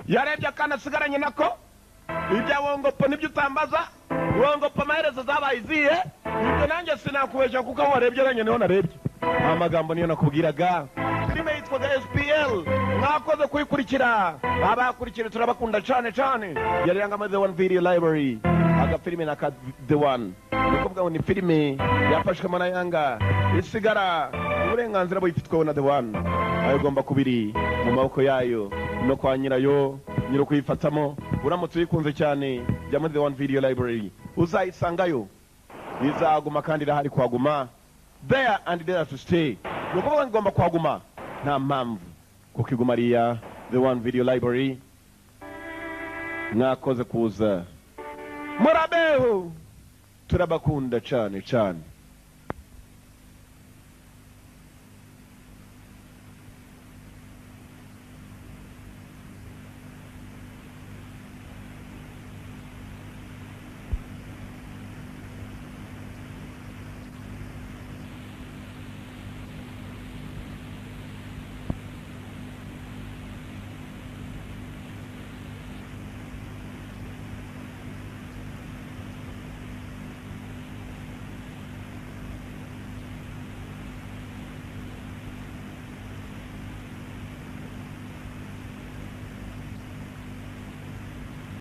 yarebye akana asigaranye nako ibya Wongopo nibyo utambaza Wongopo amaherezo zabaye izihe ibyo nanjye sinakubeshya kuko warebye nanjye niho narebye amagambo niyo nakubwiraga filime yitwaga SPL mwakoze kuyikurikira abakurikira turabakunda cyane cyane yari yangamaze The One Video Library agafilime na The One nikuvuga ngo ni filime yafashwemo na Yanga isigara uburenganzira buyifitweho na The One ayo igomba kubiri mu maboko yayo no kwa nyirayo nyiro kuyifatamo uramutse uyikunze cyane jya muri The One Video Library uzayisangayo izaguma kandi irahari kwaguma there and there to stay nikuvuga ngo igomba kwaguma nta mpamvu kuko iguma ariya The One Video Library mwakoze kuza murabeho turabakunda cyane cyane